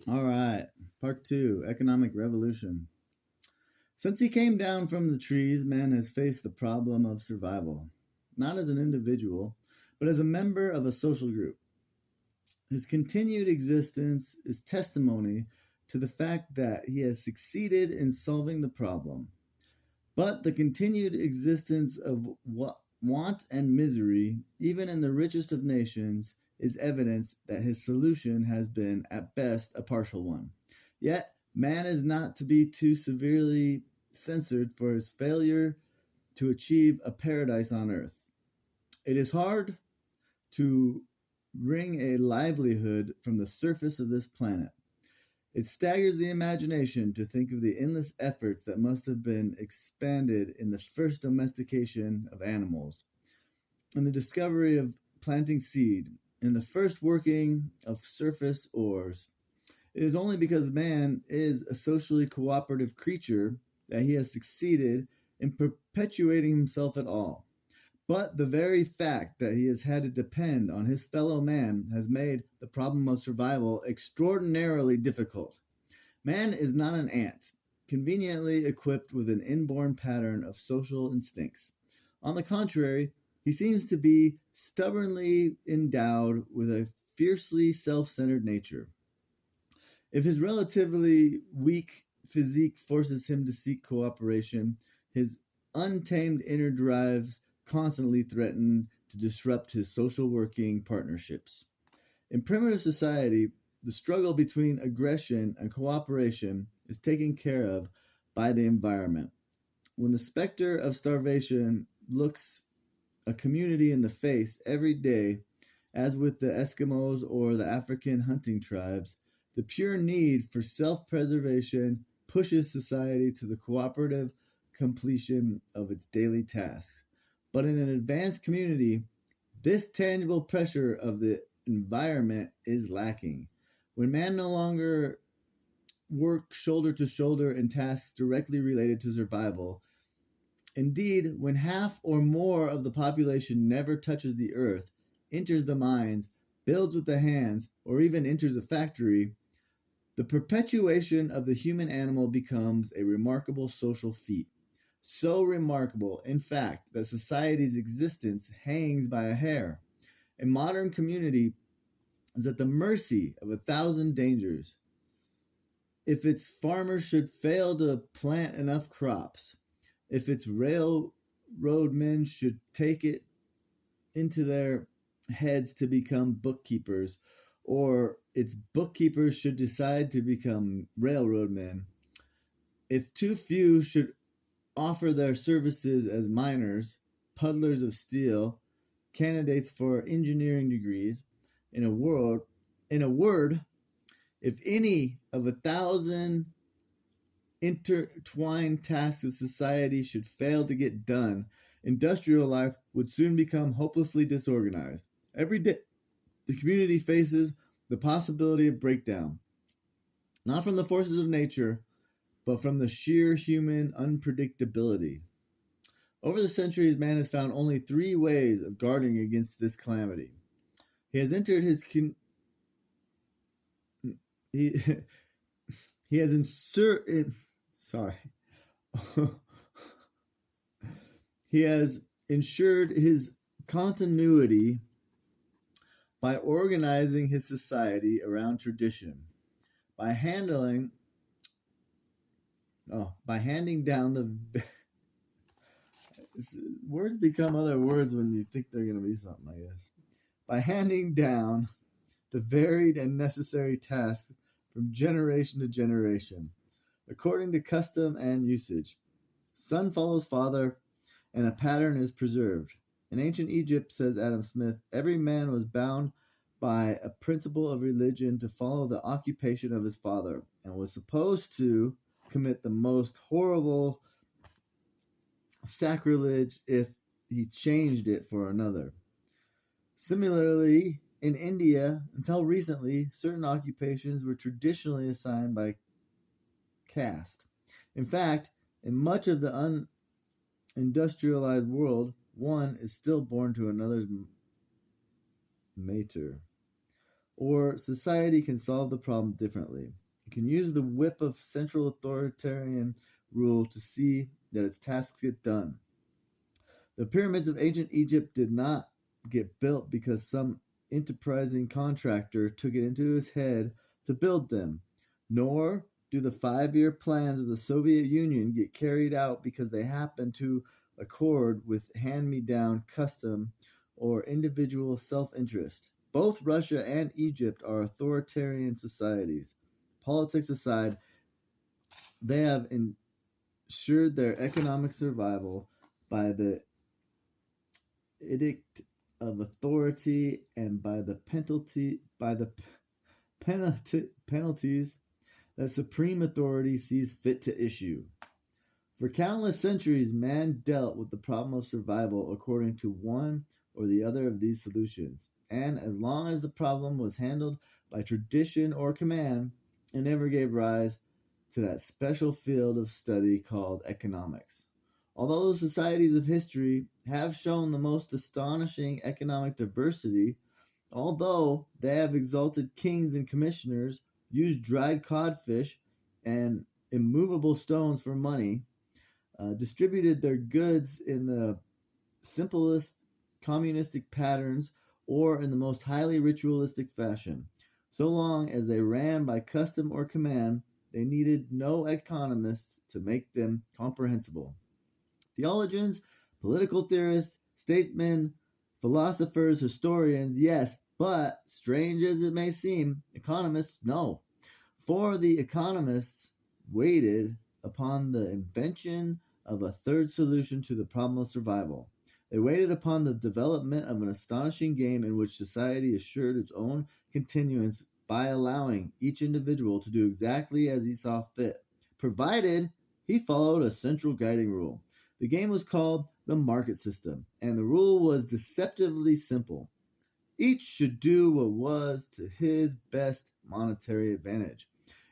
All right, part two, economic revolution. Since he came down from the trees, man has faced the problem of survival, not as an individual, but as a member of a social group. His continued existence is testimony to the fact that he has succeeded in solving the problem. But the continued existence of want and misery, even in the richest of nations, is evidence that his solution has been, at best, a partial one. Yet, man is not to be too severely censored for his failure to achieve a paradise on earth. It is hard to wring a livelihood from the surface of this planet. It staggers the imagination to think of the endless efforts that must have been expended in the first domestication of animals, in the discovery of planting seed, in the first working of surface ores. It is only because man is a socially cooperative creature that he has succeeded in perpetuating himself at all. But the very fact that he has had to depend on his fellow man has made the problem of survival extraordinarily difficult. Man is not an ant, conveniently equipped with an inborn pattern of social instincts. On the contrary, he seems to be stubbornly endowed with a fiercely self centered nature. If his relatively weak physique forces him to seek cooperation, his untamed inner drives constantly threaten to disrupt his social working partnerships. In primitive society, the struggle between aggression and cooperation is taken care of by the environment. When the specter of starvation looks a community in the face every day, as with the Eskimos or the African hunting tribes, the pure need for self preservation pushes society to the cooperative completion of its daily tasks. But in an advanced community, this tangible pressure of the environment is lacking. When man no longer works shoulder to shoulder in tasks directly related to survival, indeed, when half or more of the population never touches the earth, enters the mines, builds with the hands, or even enters a factory, the perpetuation of the human animal becomes a remarkable social feat. So remarkable, in fact, that society's existence hangs by a hair. A modern community is at the mercy of 1,000 dangers. If its farmers should fail to plant enough crops, if its railroadmen should take it into their heads to become bookkeepers, or its bookkeepers should decide to become railroadmen, if too few should offer their services as miners, puddlers of steel, candidates for engineering degrees, in a world, in a word, if any of 1,000 intertwined tasks of society should fail to get done, industrial life would soon become hopelessly disorganized. Every day, the community faces the possibility of breakdown, not from the forces of nature, but from the sheer human unpredictability. Over the centuries, man has found only three ways of guarding against this calamity. He has entered his he he has inserted sorry he has ensured his continuity by organizing his society around tradition, by handing down the words become other words when you think they're going to be something, I guess. By handing down the varied and necessary tasks from generation to generation, according to custom and usage. Son follows father, and a pattern is preserved. In ancient Egypt, says Adam Smith, every man was bound by a principle of religion to follow the occupation of his father, and was supposed to commit the most horrible sacrilege if he changed it for another. Similarly, in India, until recently, certain occupations were traditionally assigned by caste. In fact, in much of the unindustrialized world, one is still born to another's mater. or society can solve the problem differently. It can use the whip of central authoritarian rule to see that its tasks get done. The pyramids of ancient Egypt did not get built because some enterprising contractor took it into his head to build them, nor do the 5 year plans of the Soviet Union get carried out because they happen to accord with hand me down custom or individual self interest. Both Russia and Egypt are authoritarian societies. Politics aside, they have ensured their economic survival by the edict of authority and by the penalties that supreme authority sees fit to issue. For countless centuries, man dealt with the problem of survival according to one or the other of these solutions, and as long as the problem was handled by tradition or command, it never gave rise to that special field of study called economics. Although the societies of history have shown the most astonishing economic diversity, although they have exalted kings and commissioners, used dried codfish and immovable stones for money, distributed their goods in the simplest communistic patterns or in the most highly ritualistic fashion. So long as they ran by custom or command, they needed no economists to make them comprehensible. Theologians, political theorists, statesmen, philosophers, historians, yes, but strange as it may seem, economists, no. For the economists waited upon the invention of a third solution to the problem of survival. They waited upon the development of an astonishing game in which society assured its own continuance by allowing each individual to do exactly as he saw fit, provided he followed a central guiding rule. The game was called the market system, and the rule was deceptively simple. Each should do what was to his best monetary advantage.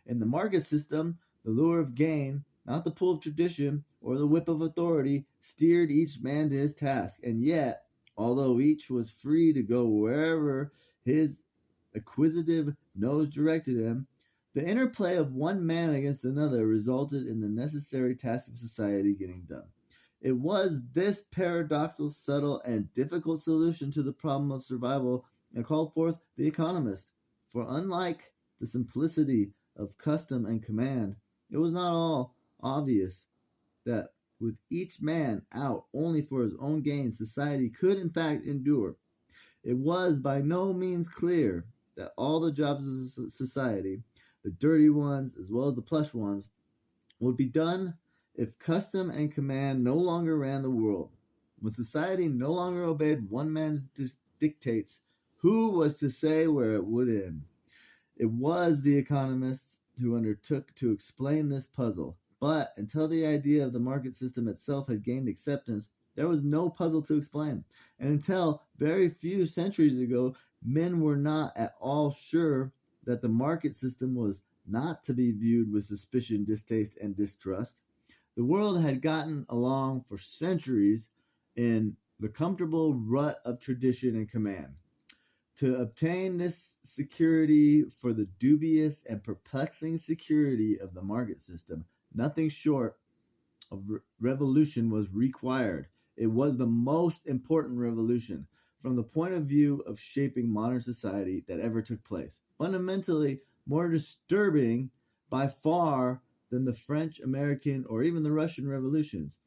In the market system, the lure of gain, not the pull of tradition or the whip of authority, steered each man to his task. And yet, although each was free to go wherever his acquisitive nose directed him, the interplay of one man against another resulted in the necessary task of society getting done. It was this paradoxical, subtle, and difficult solution to the problem of survival that called forth the economist. For unlike the simplicity of custom and command, it was not all obvious that with each man out only for his own gain, society could in fact endure. It was by no means clear that all the jobs of society, the dirty ones as well as the plush ones, would be done if custom and command no longer ran the world. When society no longer obeyed one man's dictates, who was to say where it would end? It was the economists who undertook to explain this puzzle. But until the idea of the market system itself had gained acceptance, there was no puzzle to explain. And until very few centuries ago, men were not at all sure that the market system was not to be viewed with suspicion, distaste, and distrust. The world had gotten along for centuries in the comfortable rut of tradition and command. To obtain this security for the dubious and perplexing security of the market system, nothing short of revolution was required. It was the most important revolution from the point of view of shaping modern society that ever took place. Fundamentally more disturbing by far than the French, American, or even the Russian revolutions.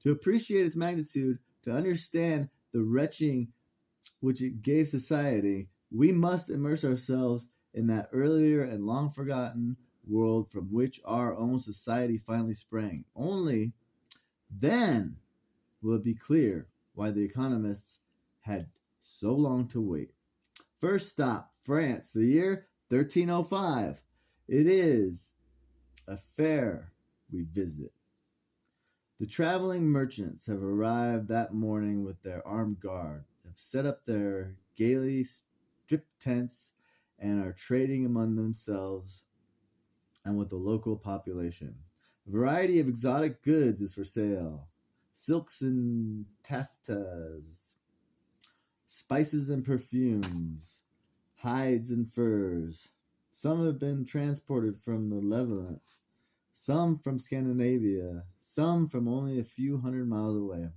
To appreciate its magnitude, to understand the wrenching which it gave society, we must immerse ourselves in that earlier and long forgotten world from which our own society finally sprang. Only then will it be clear why the economists had so long to wait. First stop, France, the year 1305. It is a fair we visit. The traveling merchants have arrived that morning with their armed guard, have set up their gaily stripped tents, and are trading among themselves and with the local population. A variety of exotic goods is for sale: silks and taffetas, spices and perfumes, hides and furs. Some have been transported from the Levant, some from Scandinavia, some from only a few hundred miles away.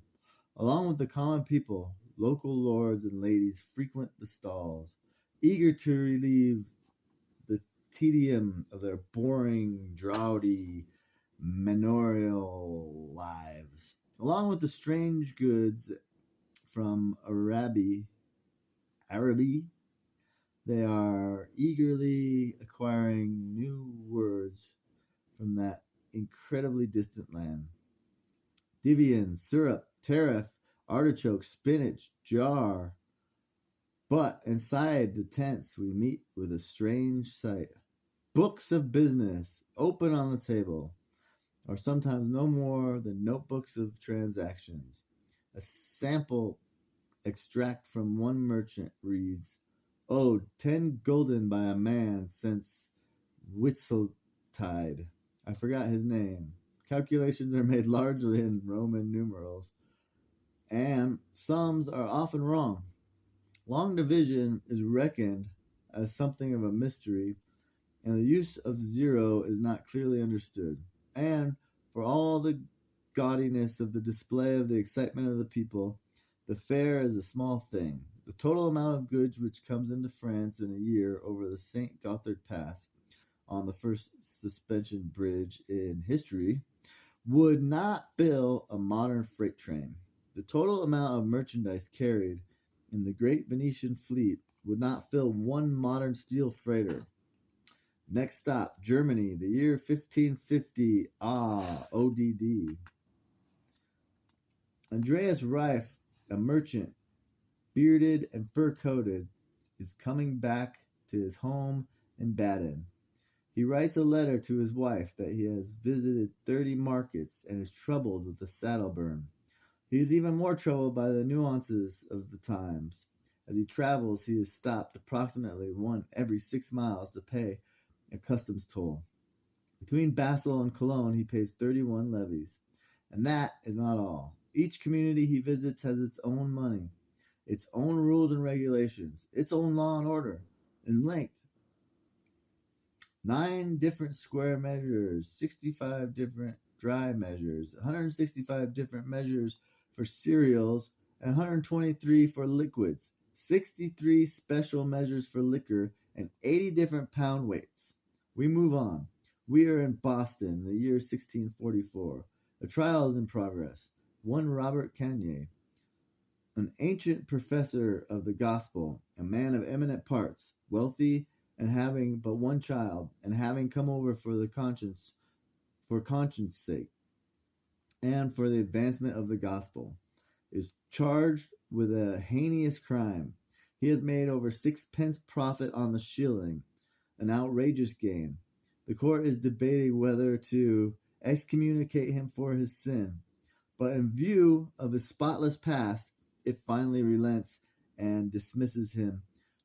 Along with the common people, local lords and ladies frequent the stalls, eager to relieve the tedium of their boring, drowsy, manorial lives. Along with the strange goods from Araby, they are eagerly acquiring new words from that incredibly distant land. Divian, syrup, tariff, artichoke, spinach, jar. But inside the tents we meet with a strange sight. Books of business open on the table, or sometimes no more than notebooks of transactions. A sample extract from one merchant reads, "Owed 10 gulden by a man since Whitsuntide." I forgot his name. Calculations are made largely in Roman numerals, and sums are often wrong. Long division is reckoned as something of a mystery, and the use of zero is not clearly understood. And for all the gaudiness of the display of the excitement of the people, the fare is a small thing. The total amount of goods which comes into France in a year over the St. Gothard Pass on the first suspension bridge in history would not fill a modern freight train. The total amount of merchandise carried in the great Venetian fleet would not fill one modern steel freighter. Next stop, Germany, the year 1550. ODD. Andreas Reif, a merchant, bearded and fur-coated, is coming back to his home in Baden. He writes a letter to his wife that he has visited 30 markets and is troubled with the saddle burn. He is even more troubled by the nuances of the times. As he travels, he is stopped approximately one every 6 miles to pay a customs toll. Between Basel and Cologne, he pays 31 levies. And that is not all. Each community he visits has its own money, its own rules and regulations, its own law and order. In length, 9 different square measures, 65 different dry measures, 165 different measures for cereals, and 123 for liquids, 63 special measures for liquor, and 80 different pound weights. We move on. We are in Boston, the year 1644. A trial is in progress. One Robert Cagnier, an ancient professor of the gospel, a man of eminent parts, wealthy, and having but one child, and having come over for conscience sake, and for the advancement of the gospel, is charged with a heinous crime. He has made over 6 pence profit on the shilling, an outrageous gain. The court is debating whether to excommunicate him for his sin, but in view of his spotless past, it finally relents and dismisses him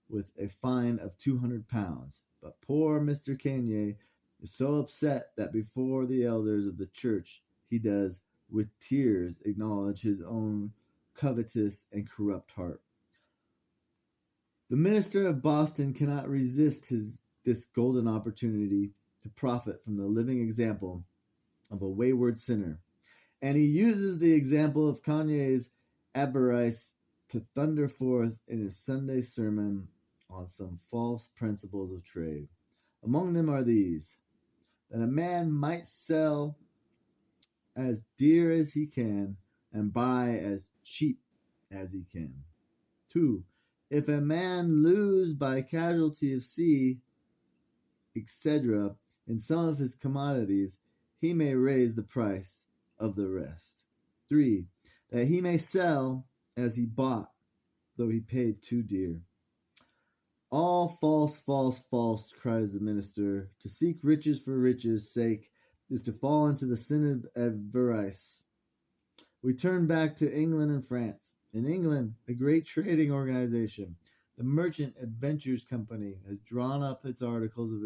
with a fine of 200 pounds. But poor Mr. Cagnier is so upset that before the elders of the church he does, with tears, acknowledge his own covetous and corrupt heart. The minister of Boston cannot resist this golden opportunity to profit from the living example of a wayward sinner, and he uses the example of Cagnier's avarice to thunder forth in his Sunday sermon on some false principles of trade. Among them are these: that a man might sell as dear as he can and buy as cheap as he can. 2. If a man lose by casualty of sea, etc., in some of his commodities, he may raise the price of the rest. 3. That he may sell as he bought, though he paid too dear. All false, false, false, cries the minister. To seek riches for riches' sake is to fall into the sin of avarice. We turn back to England and France. In England, a great trading organization, the Merchant Adventures Company, has drawn up its articles of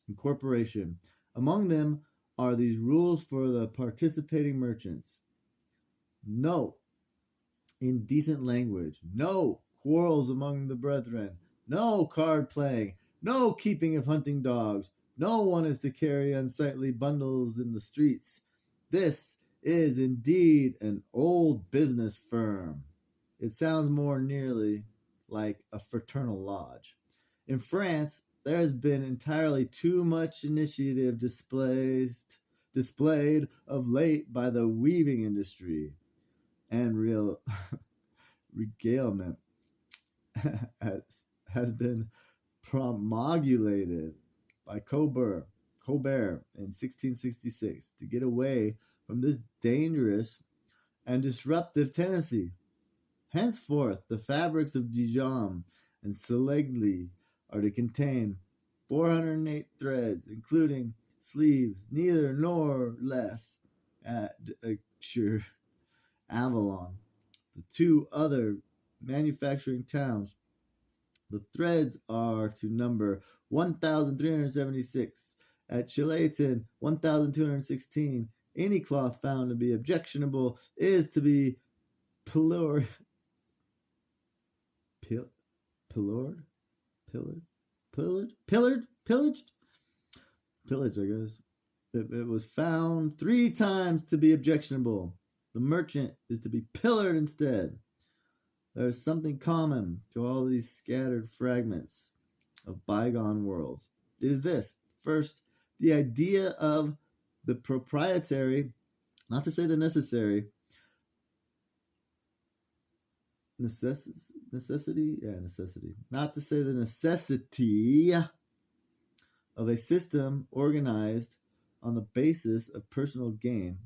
incorporation. Among them are these rules for the participating merchants. No indecent language, no quarrels among the brethren, no card playing, no keeping of hunting dogs, no one is to carry unsightly bundles in the streets. This is indeed an old business firm. It sounds more nearly like a fraternal lodge. In France, there has been entirely too much initiative displayed of late by the weaving industry, and real regalement has been promulgated by Colbert in 1666 to get away from this dangerous and disruptive tendency. Henceforth, the fabrics of Dijon and Selegli are to contain 408 threads, including sleeves, neither nor less at Avalon, the two other manufacturing towns. The threads are to number 1,376. At Chiletan, 1,216. Any cloth found to be objectionable is to be pillared, pillared, pillaged, I guess. It was found 3 times to be objectionable. The merchant is to be pillared instead. There is something common to all these scattered fragments of bygone worlds. It is this. First, the idea of the proprietary, not to say the necessary, necessity, not to say the necessity of a system organized on the basis of personal gain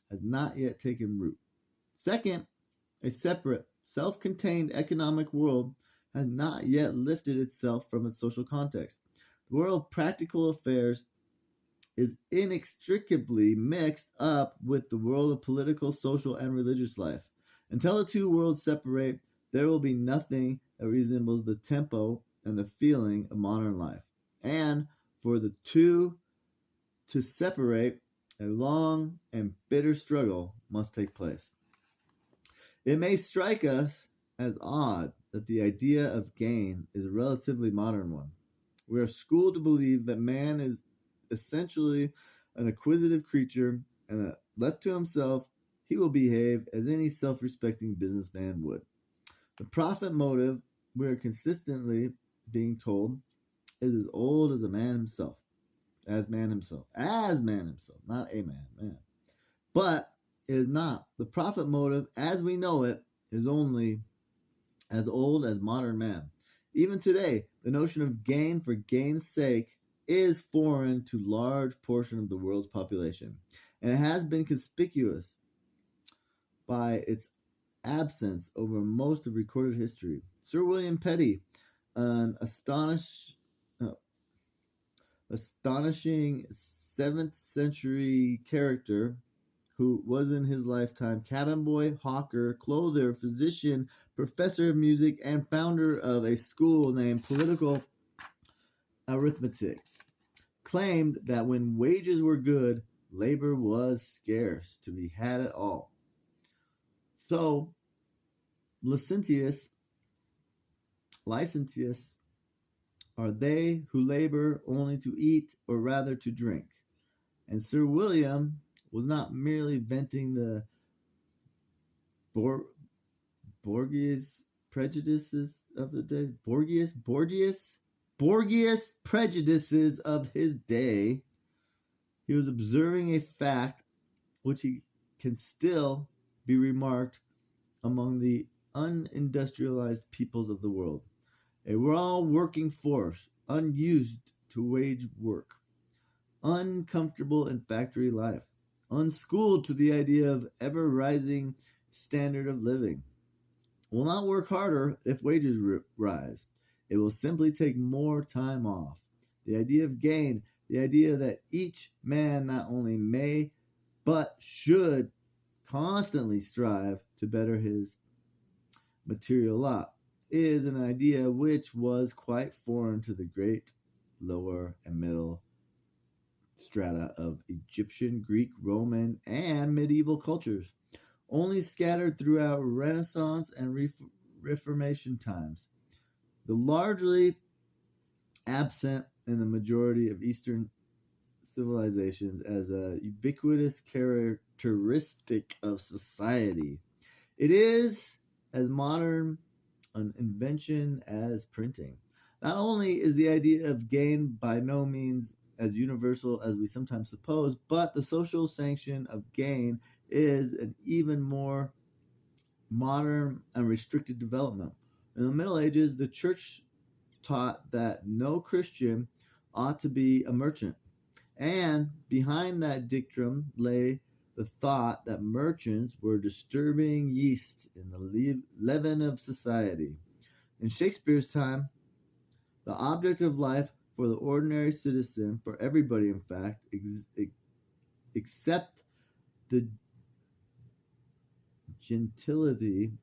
has not yet taken root. Second, a separate, self-contained economic world has not yet lifted itself from its social context. The world of practical affairs is inextricably mixed up with the world of political, social, and religious life. Until the two worlds separate, there will be nothing that resembles the tempo and the feeling of modern life. And for the two to separate, a long and bitter struggle must take place. It may strike us as odd that the idea of gain is a relatively modern one. We are schooled to believe that man is essentially an acquisitive creature and that, left to himself, he will behave as any self-respecting businessman would. The profit motive, we are consistently being told, is as old as man himself, not a man. But it is not. The profit motive, as we know it, is only as old as modern man. Even today, the notion of gain for gain's sake is foreign to large portion of the world's population, and it has been conspicuous by its absence over most of recorded history. Sir William Petty, an astonishing 7th century character who was in his lifetime cabin boy, hawker, clothier, physician, professor of music, and founder of a school named Political Arithmetic, claimed that when wages were good, labor was scarce to be had at all. So, licentious are they who labor only to eat, or rather to drink. And Sir William was not merely venting the Borgias prejudices of the day. Borgias prejudices of his day. He was observing a fact which he can still be remarked among the unindustrialized peoples of the world. A raw working force, unused to wage work, uncomfortable in factory life, unschooled to the idea of ever-rising standard of living, will not work harder if wages rise. It will simply take more time off. The idea of gain, the idea that each man not only may, but should constantly strive to better his material lot, is an idea which was quite foreign to the great lower and middle strata of Egyptian, Greek, Roman, and medieval cultures. Only scattered throughout Renaissance and Reformation times. The largely absent in the majority of Eastern civilizations as a ubiquitous characteristic of society. It is as modern an invention as printing. Not only is the idea of gain by no means as universal as we sometimes suppose, but the social sanction of gain is an even more modern and restricted development. In the Middle Ages, the church taught that no Christian ought to be a merchant. And behind that dictum lay the thought that merchants were disturbing yeast in the leaven of society. In Shakespeare's time, the object of life for the ordinary citizen, for everybody in fact, except the gentility,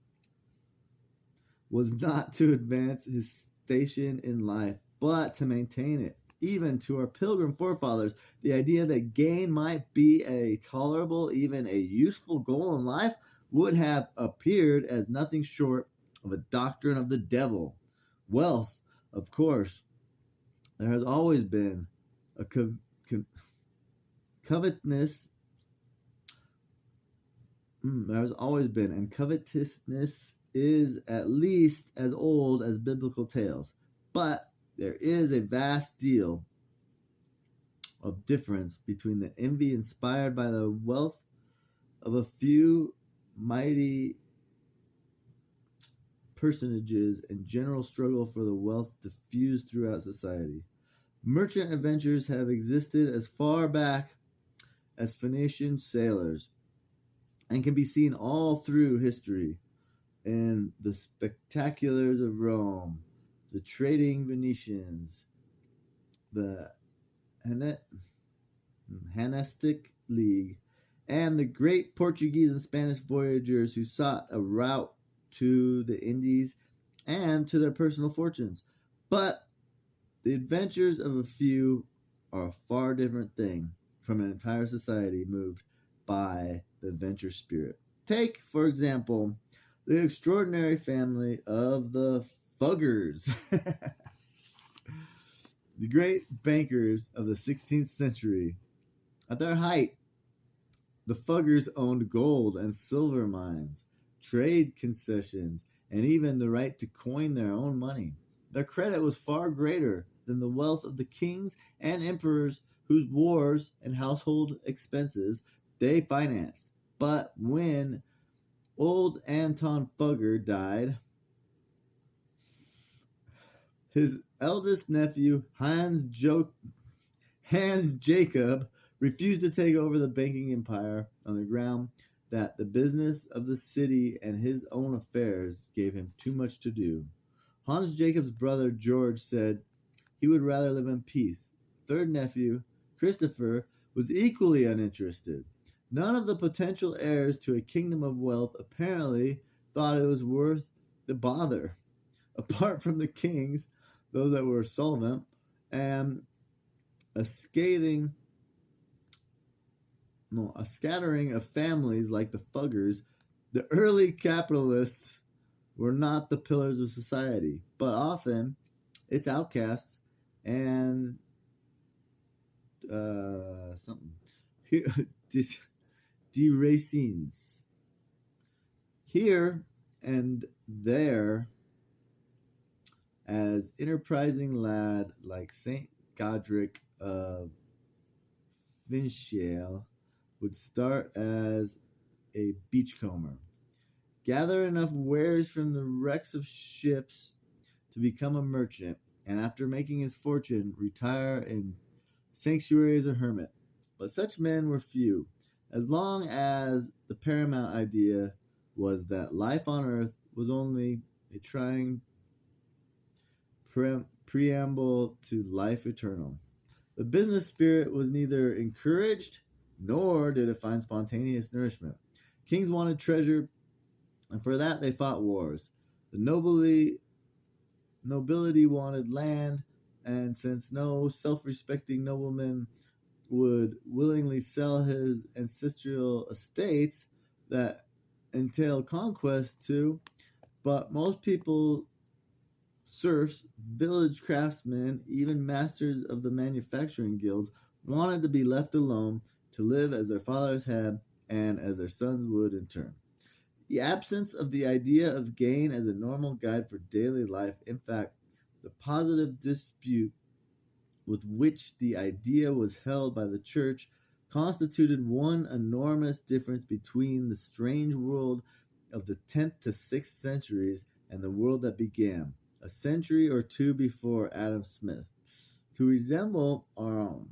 was not to advance his station in life, but to maintain it. Even to our pilgrim forefathers, the idea that gain might be a tolerable, even a useful goal in life would have appeared as nothing short of a doctrine of the devil. Wealth, of course, there has always been a covetousness. There has always been, and covetousness is at least as old as biblical tales. But there is a vast deal of difference between the envy inspired by the wealth of a few mighty personages and general struggle for the wealth diffused throughout society. Merchant adventures have existed as far back as Phoenician sailors and can be seen all through history in the spectaculars of Rome, the trading Venetians, the Hanseatic League, and the great Portuguese and Spanish voyagers who sought a route to the Indies and to their personal fortunes. But the adventures of a few are a far different thing from an entire society moved by the adventure spirit. Take, for example, the extraordinary family of the Fuggers, the great bankers of the 16th century. At their height, the Fuggers owned gold and silver mines, trade concessions, and even the right to coin their own money. Their credit was far greater than the wealth of the kings and emperors whose wars and household expenses they financed. But when old Anton Fugger died, his eldest nephew, Hans Jacob, refused to take over the banking empire on the ground that the business of the city and his own affairs gave him too much to do. Hans Jacob's brother George said he would rather live in peace. Third nephew, Christopher, was equally uninterested. None of the potential heirs to a kingdom of wealth apparently thought it was worth the bother. Apart from the kings, those that were solvent, and a scattering of families like the Fuggers, the early capitalists were not the pillars of society, but often its outcasts and deracines. Here and there, as enterprising lad like St. Godric of Finchale would start as a beachcomber, gather enough wares from the wrecks of ships to become a merchant, and after making his fortune, retire in sanctuary as a hermit. But such men were few, as long as the paramount idea was that life on earth was only a trying preamble to life eternal. The business spirit was neither encouraged nor did it find spontaneous nourishment. Kings wanted treasure, and for that they fought wars. The nobility wanted land, and since no self-respecting nobleman would willingly sell his ancestral estates that entailed conquest to But most people, serfs, village craftsmen, even masters of the manufacturing guilds, wanted to be left alone to live as their fathers had and as their sons would in turn. The absence of the idea of gain as a normal guide for daily life, in fact, the positive dispute with which the idea was held by the church, constituted one enormous difference between the strange world of the 10th to 6th centuries and the world that began, a century or two before Adam Smith, to resemble our own.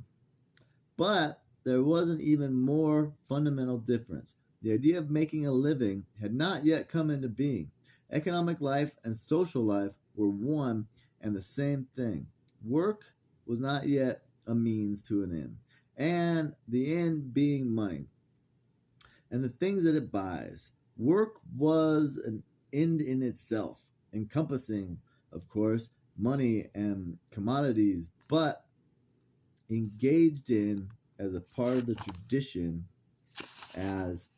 But there was an even more fundamental difference. The idea of making a living had not yet come into being. Economic life and social life were one and the same thing. Work was not yet a means to an end, and the end being money and the things that it buys. Work was an end in itself, encompassing, of course, money and commodities, but engaged in as a part of the tradition as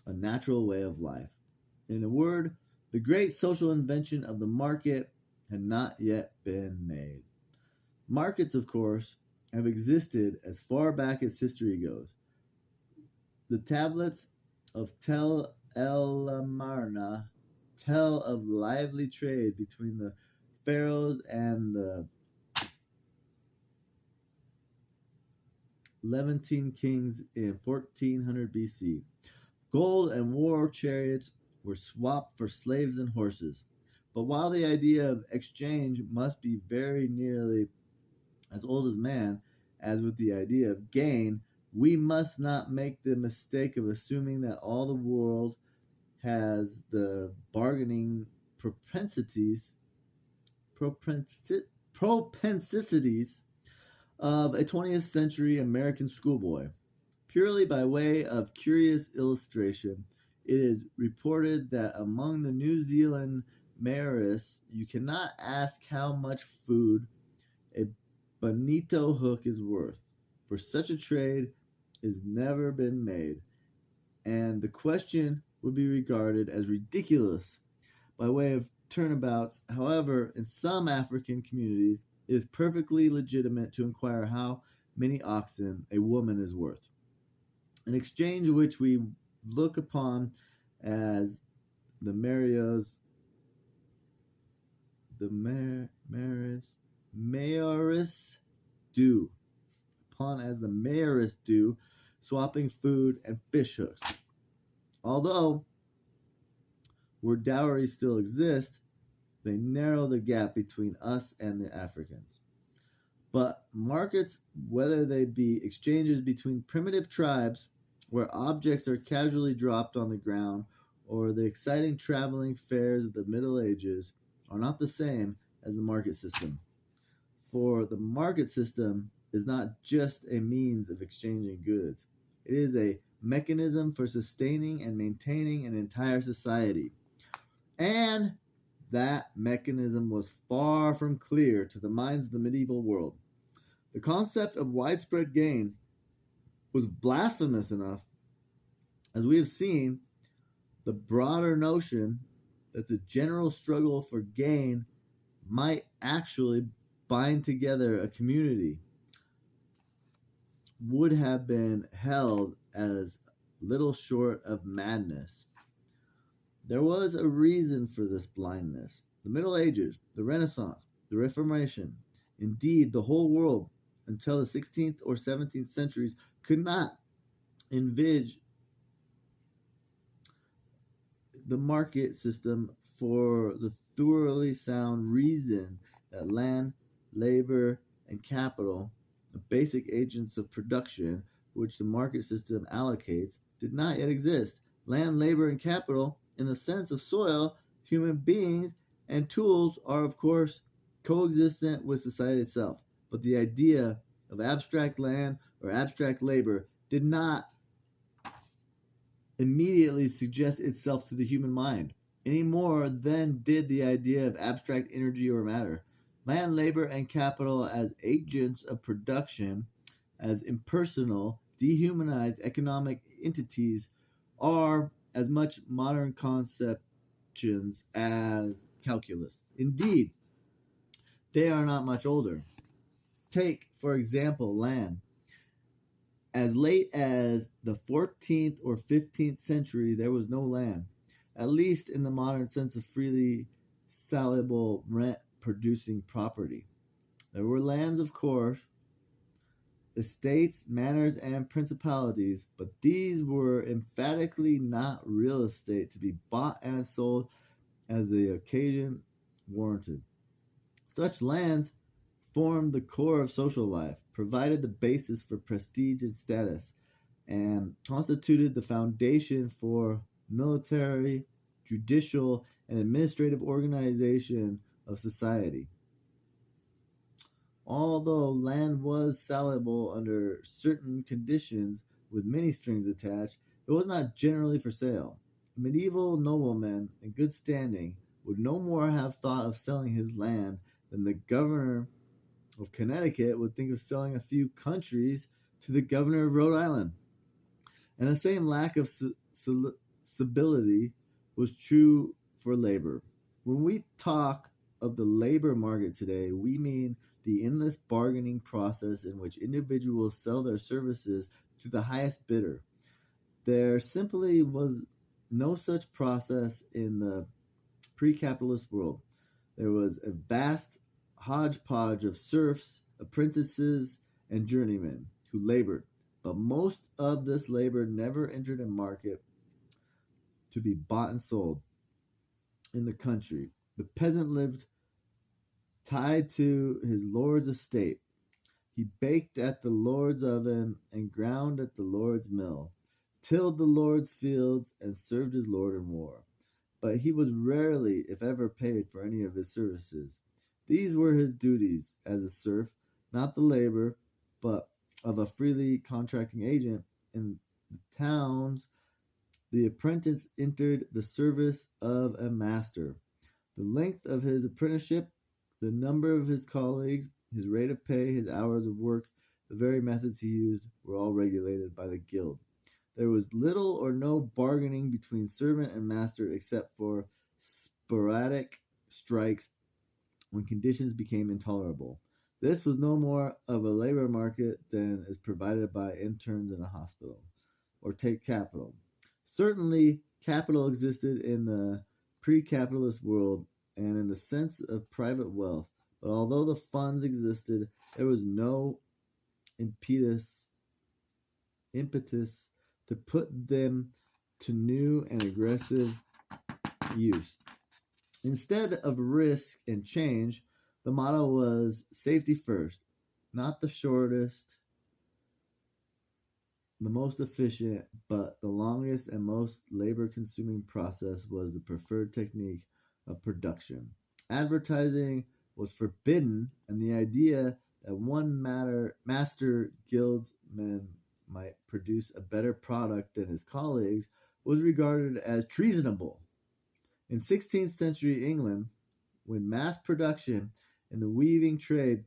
a natural way of life. In a word, the great social invention of the market had not yet been made. Markets, of course, have existed as far back as history goes. The tablets of Tel el Amarna tell of lively trade between the pharaohs and the Levantine kings in 1400 BC. Gold and war chariots were swapped for slaves and horses. But while the idea of exchange must be very nearly as old as man, as with the idea of gain, we must not make the mistake of assuming that all the world has the bargaining propensitities of a 20th century American schoolboy. Purely by way of curious illustration, it is reported that among the New Zealand Maoris, you cannot ask how much food a bonito hook is worth, for such a trade has never been made, and the question would be regarded as ridiculous by way of turnabouts. However, in some African communities, it is perfectly legitimate to inquire how many oxen a woman is worth, an exchange which we look upon as the Maoris do, swapping food and fish hooks. Although, where dowries still exist, they narrow the gap between us and the Africans. But markets, whether they be exchanges between primitive tribes where objects are casually dropped on the ground, or the exciting traveling fairs of the Middle Ages, are not the same as the market system. For the market system is not just a means of exchanging goods. It is a mechanism for sustaining and maintaining an entire society. And that mechanism was far from clear to the minds of the medieval world. The concept of widespread gain was blasphemous enough, as we have seen. The broader notion that the general struggle for gain might actually bind together a community would have been held as little short of madness. There was a reason for this blindness. The Middle Ages, the Renaissance, the Reformation, indeed the whole world until the 16th or 17th centuries could not envisage the market system for the thoroughly sound reason that land, labor, and capital, the basic agents of production which the market system allocates, did not yet exist. Land, labor, and capital, in the sense of soil, human beings, and tools, are of course coexistent with society itself. But the idea of abstract land or abstract labor did not immediately suggest itself to the human mind, any more than did the idea of abstract energy or matter. Land, labor, and capital as agents of production, as impersonal, dehumanized economic entities, are as much modern concept as calculus. Indeed, they are not much older. Take, for example, land. As late as the 14th or 15th century, there was no land, at least in the modern sense of freely salable rent producing property. There were lands, of course, estates, manors, and principalities, but these were emphatically not real estate to be bought and sold as the occasion warranted. Such lands formed the core of social life, provided the basis for prestige and status, and constituted the foundation for military, judicial, and administrative organization of society. Although land was salable under certain conditions with many strings attached, it was not generally for sale. A medieval nobleman in good standing would no more have thought of selling his land than the governor of Connecticut would think of selling a few countries to the governor of Rhode Island. And the same lack of stability was true for labor. When we talk of the labor market today, we mean the endless bargaining process in which individuals sell their services to the highest bidder. There simply was no such process in the pre-capitalist world. There was a vast hodgepodge of serfs, apprentices, and journeymen who labored, but most of this labor never entered a market to be bought and sold in the country. The peasant lived tied to his lord's estate. He baked at the lord's oven and ground at the lord's mill, tilled the lord's fields, and served his lord in war. But he was rarely, if ever, paid for any of his services. These were his duties as a serf, not the labor, but of a freely contracting agent. In the towns, the apprentice entered the service of a master. The length of his apprenticeship, the number of his colleagues, his rate of pay, his hours of work, the very methods he used were all regulated by the guild. There was little or no bargaining between servant and master except for sporadic strikes when conditions became intolerable. This was no more of a labor market than is provided by interns in a hospital. Or take capital. Certainly, capital existed in the pre-capitalist world and in the sense of private wealth, but although the funds existed, there was no impetus to put them to new and aggressive use. Instead of risk and change, the motto was safety first, not the shortest, the most efficient, but the longest and most labor-consuming process was the preferred technique of production. Advertising was forbidden, and the idea that one master guildsman might produce a better product than his colleagues was regarded as treasonable. In 16th century England, when mass production and the weaving trade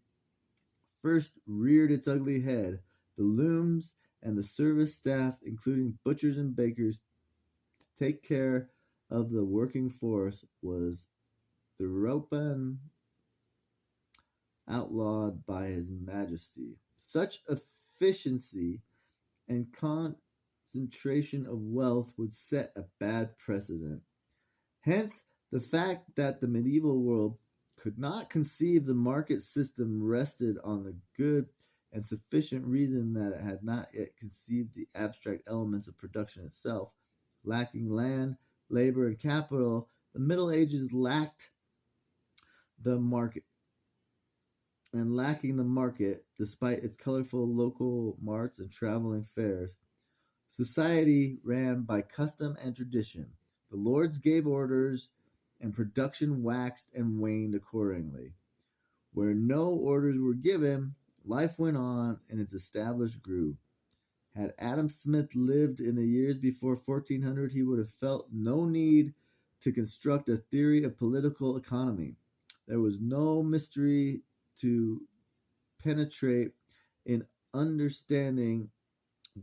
first reared its ugly head, the looms and the service staff, including butchers and bakers, to take care of the working force, was thereupon outlawed by His Majesty. Such efficiency and concentration of wealth would set a bad precedent. Hence, the fact that the medieval world could not conceive the market system rested on the good and sufficient reason that it had not yet conceived the abstract elements of production itself. Lacking land, labor, and capital, the Middle Ages lacked the market. And lacking the market, despite its colorful local marts and traveling fairs, society ran by custom and tradition. The lords gave orders, and production waxed and waned accordingly. Where no orders were given, life went on in its established groove. Had Adam Smith lived in the years before 1400, he would have felt no need to construct a theory of political economy. There was no mystery to penetrate in understanding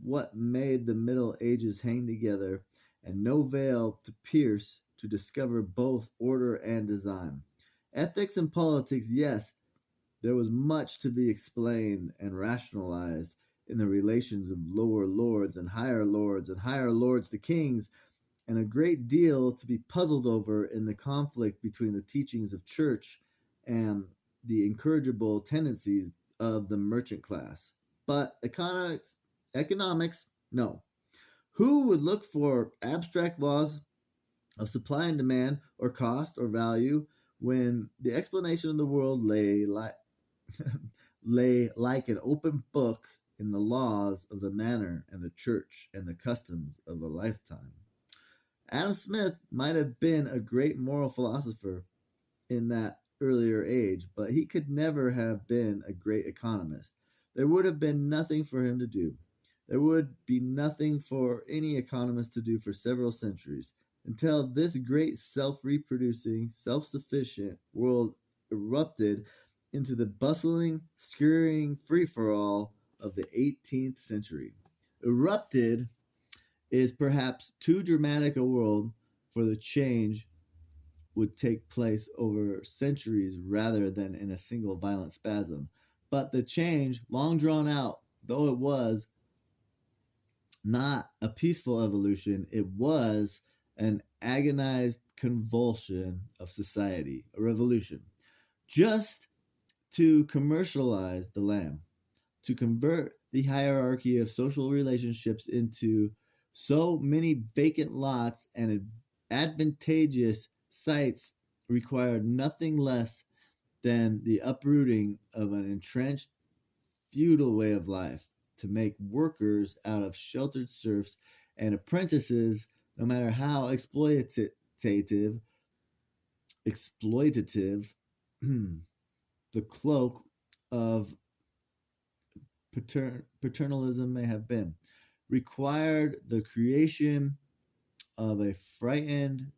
what made the Middle Ages hang together, and no veil to pierce to discover both order and design. Ethics and politics, yes, there was much to be explained and rationalized in the relations of lower lords and higher lords to kings, and a great deal to be puzzled over in the conflict between the teachings of church and the incorrigible tendencies of the merchant class. But economics, no. Who would look for abstract laws of supply and demand or cost or value when the explanation of the world lay like an open book in the laws of the manor and the church and the customs of a lifetime? Adam Smith might have been a great moral philosopher in that earlier age, but he could never have been a great economist. There would have been nothing for him to do. There would be nothing for any economist to do for several centuries until this great self-reproducing, self-sufficient world erupted into the bustling, scurrying free-for-all of the 18th century. Erupted is perhaps too dramatic a word, for the change would take place over centuries rather than in a single violent spasm. But the change, long drawn out, though it was not a peaceful evolution, it was an agonized convulsion of society, a revolution. Just to commercialize the lamb, to convert the hierarchy of social relationships into so many vacant lots and advantageous sites required nothing less than the uprooting of an entrenched feudal way of life, to make workers out of sheltered serfs and apprentices, no matter how exploitative, the cloak of paternalism may have been, required the creation of a frightened,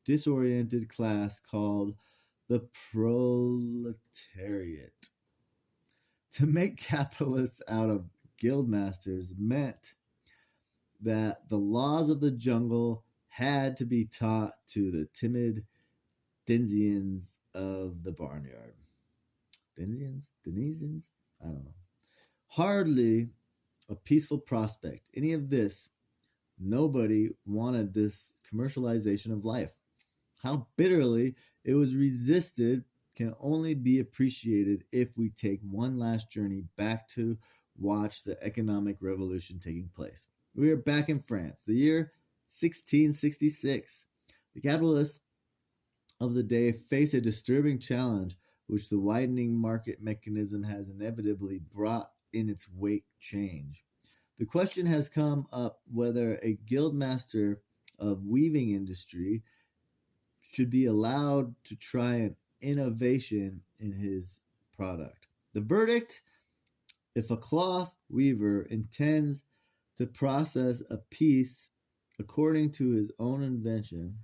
disoriented class called the proletariat. To make capitalists out of guildmasters meant that the laws of the jungle had to be taught to the timid denizens of the barnyard. Denizens? I don't know. Hardly a peaceful prospect. Any of this. Nobody wanted this commercialization of life. How bitterly it was resisted can only be appreciated if we take one last journey back to watch the economic revolution taking place. We are back in France, the year 1666. The capitalists of the day face a disturbing challenge which the widening market mechanism has inevitably brought in its wake change. The question has come up whether a guildmaster of weaving industry should be allowed to try an innovation in his product. The verdict: if a cloth weaver intends to process a piece according to his own invention,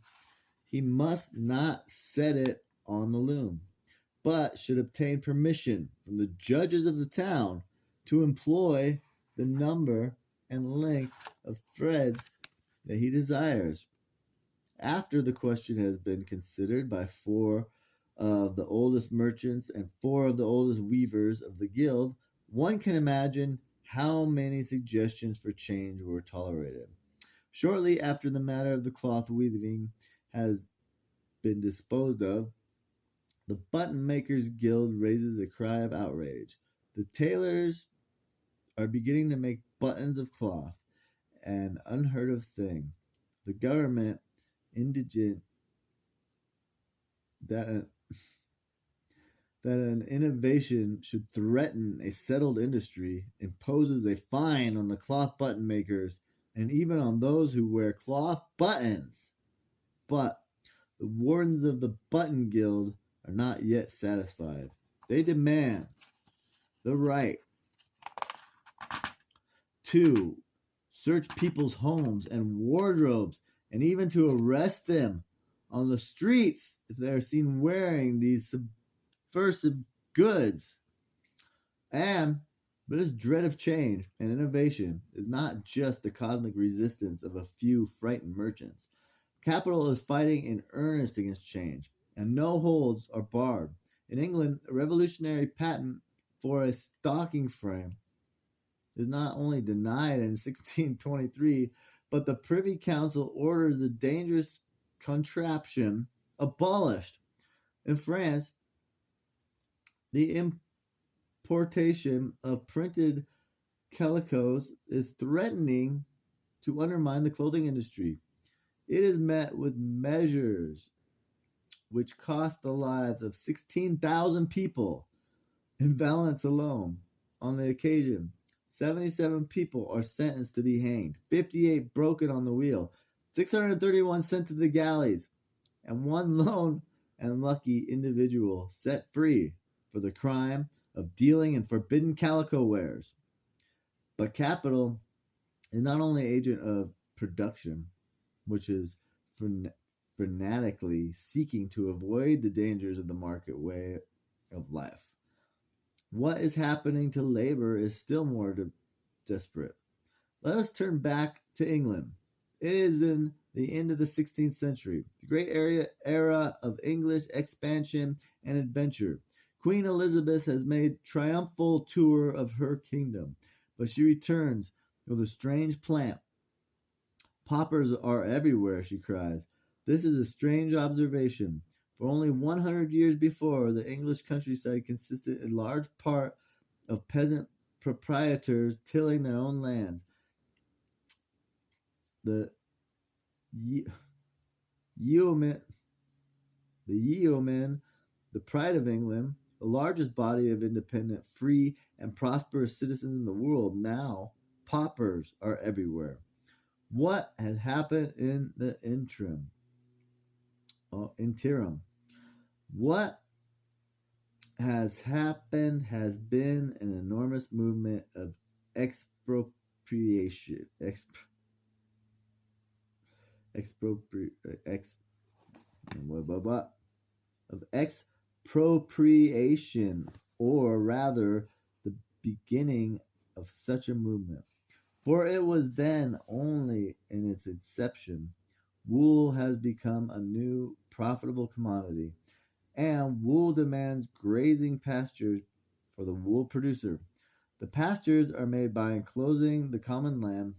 he must not set it on the loom, but should obtain permission from the judges of the town to employ the number and length of threads that he desires. After the question has been considered by 4 of the oldest merchants and 4 of the oldest weavers of the guild, one can imagine how many suggestions for change were tolerated. Shortly after the matter of the cloth weaving has been disposed of, the button makers' guild raises a cry of outrage. The tailors are beginning to make buttons of cloth, an unheard of thing. The government, indigent that an innovation should threaten a settled industry, imposes a fine on the cloth button makers and even on those who wear cloth buttons. But the wardens of the Button Guild are not yet satisfied. They demand the right to search people's homes and wardrobes and even to arrest them on the streets if they are seen wearing these subversive goods. But this dread of change and innovation is not just the cosmic resistance of a few frightened merchants. Capital is fighting in earnest against change, and no holds are barred. In England, a revolutionary patent for a stocking frame is not only denied in 1623, but the Privy Council orders the dangerous contraption abolished. In France, the importation of printed calicos is threatening to undermine the clothing industry. It is met with measures which cost the lives of 16,000 people in Valence alone. On the occasion, 77 people are sentenced to be hanged, 58 broken on the wheel, 631 sent to the galleys, and one lone and lucky individual set free for the crime of dealing in forbidden calico wares. But capital is not only agent of production, which is fanatically seeking to avoid the dangers of the market way of life. What is happening to labor is still more desperate. Let us turn back to England. It is in the end of the 16th century, the great era of English expansion and adventure. Queen Elizabeth has made triumphal tour of her kingdom, but she returns with a strange plant. Paupers are everywhere, she cries. This is a strange observation, for only 100 years before, the English countryside consisted in large part of peasant proprietors tilling their own lands. The yeomen, the pride of England, the largest body of independent, free, and prosperous citizens in the world, now paupers are everywhere. What has happened in the interim? What has happened has been an enormous movement of expropriation. Expropriation, or rather, the beginning of such a movement. For it was then only in its inception. Wool has become a new profitable commodity, and wool demands grazing pastures for the wool producer. The pastures are made by enclosing the common land,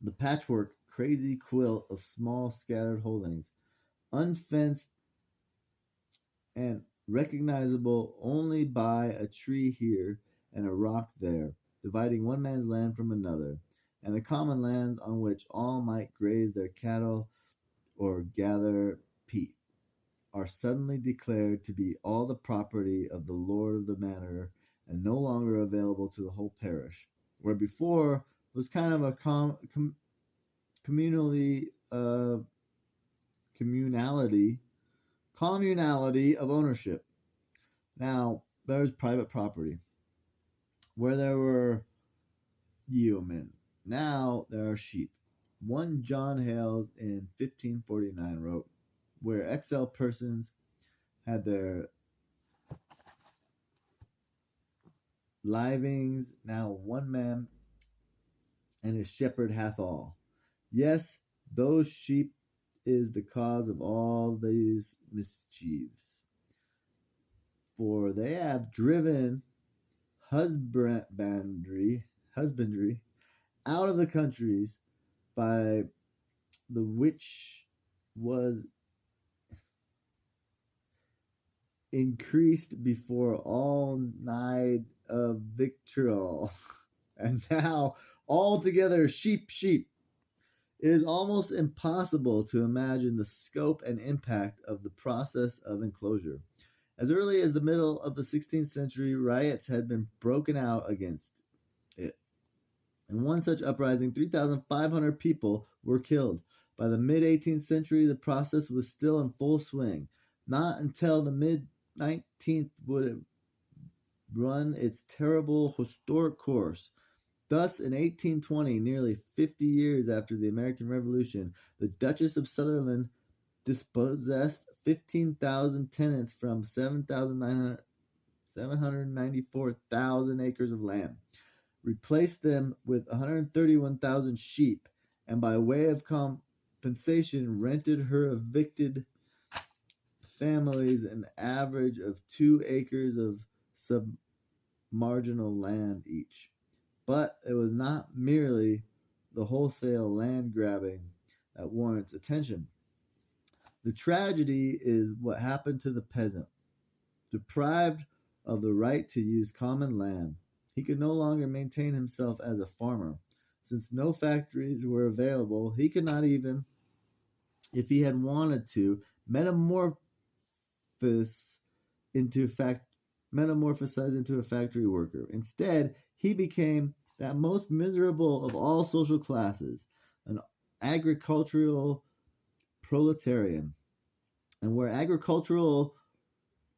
the patchwork crazy quilt of small scattered holdings, unfenced and recognizable only by a tree here and a rock there, dividing one man's land from another, and the common lands on which all might graze their cattle or gather peat, are suddenly declared to be all the property of the lord of the manor and no longer available to the whole parish, where before was kind of a communality of ownership. Now, there's private property, where there were yeomen. Now there are sheep. One John Hales in 1549 wrote, where XL persons had their livings, now one man and his shepherd hath all. Yes, those sheep is the cause of all these mischiefs. For they have driven husbandry out of the countries, by the which was increased before all need of victual, and now altogether sheep. It is almost impossible to imagine the scope and impact of the process of enclosure. As early as the middle of the 16th century, riots had been broken out against it. In one such uprising, 3,500 people were killed. By the mid-18th century, the process was still in full swing. Not until the mid-19th would it run its terrible historic course. Thus, in 1820, nearly 50 years after the American Revolution, the Duchess of Sutherland dispossessed 15,000 tenants from 794,000 acres of land, replaced them with 131,000 sheep, and by way of compensation rented her evicted families an average of 2 acres of submarginal land each. But it was not merely the wholesale land grabbing that warrants attention. The tragedy is what happened to the peasant. Deprived of the right to use common land, he could no longer maintain himself as a farmer. Since no factories were available, he could not even, if he had wanted to, metamorphose into fact metamorphosize into a factory worker. Instead, he became that most miserable of all social classes, an agricultural proletarian. And where agricultural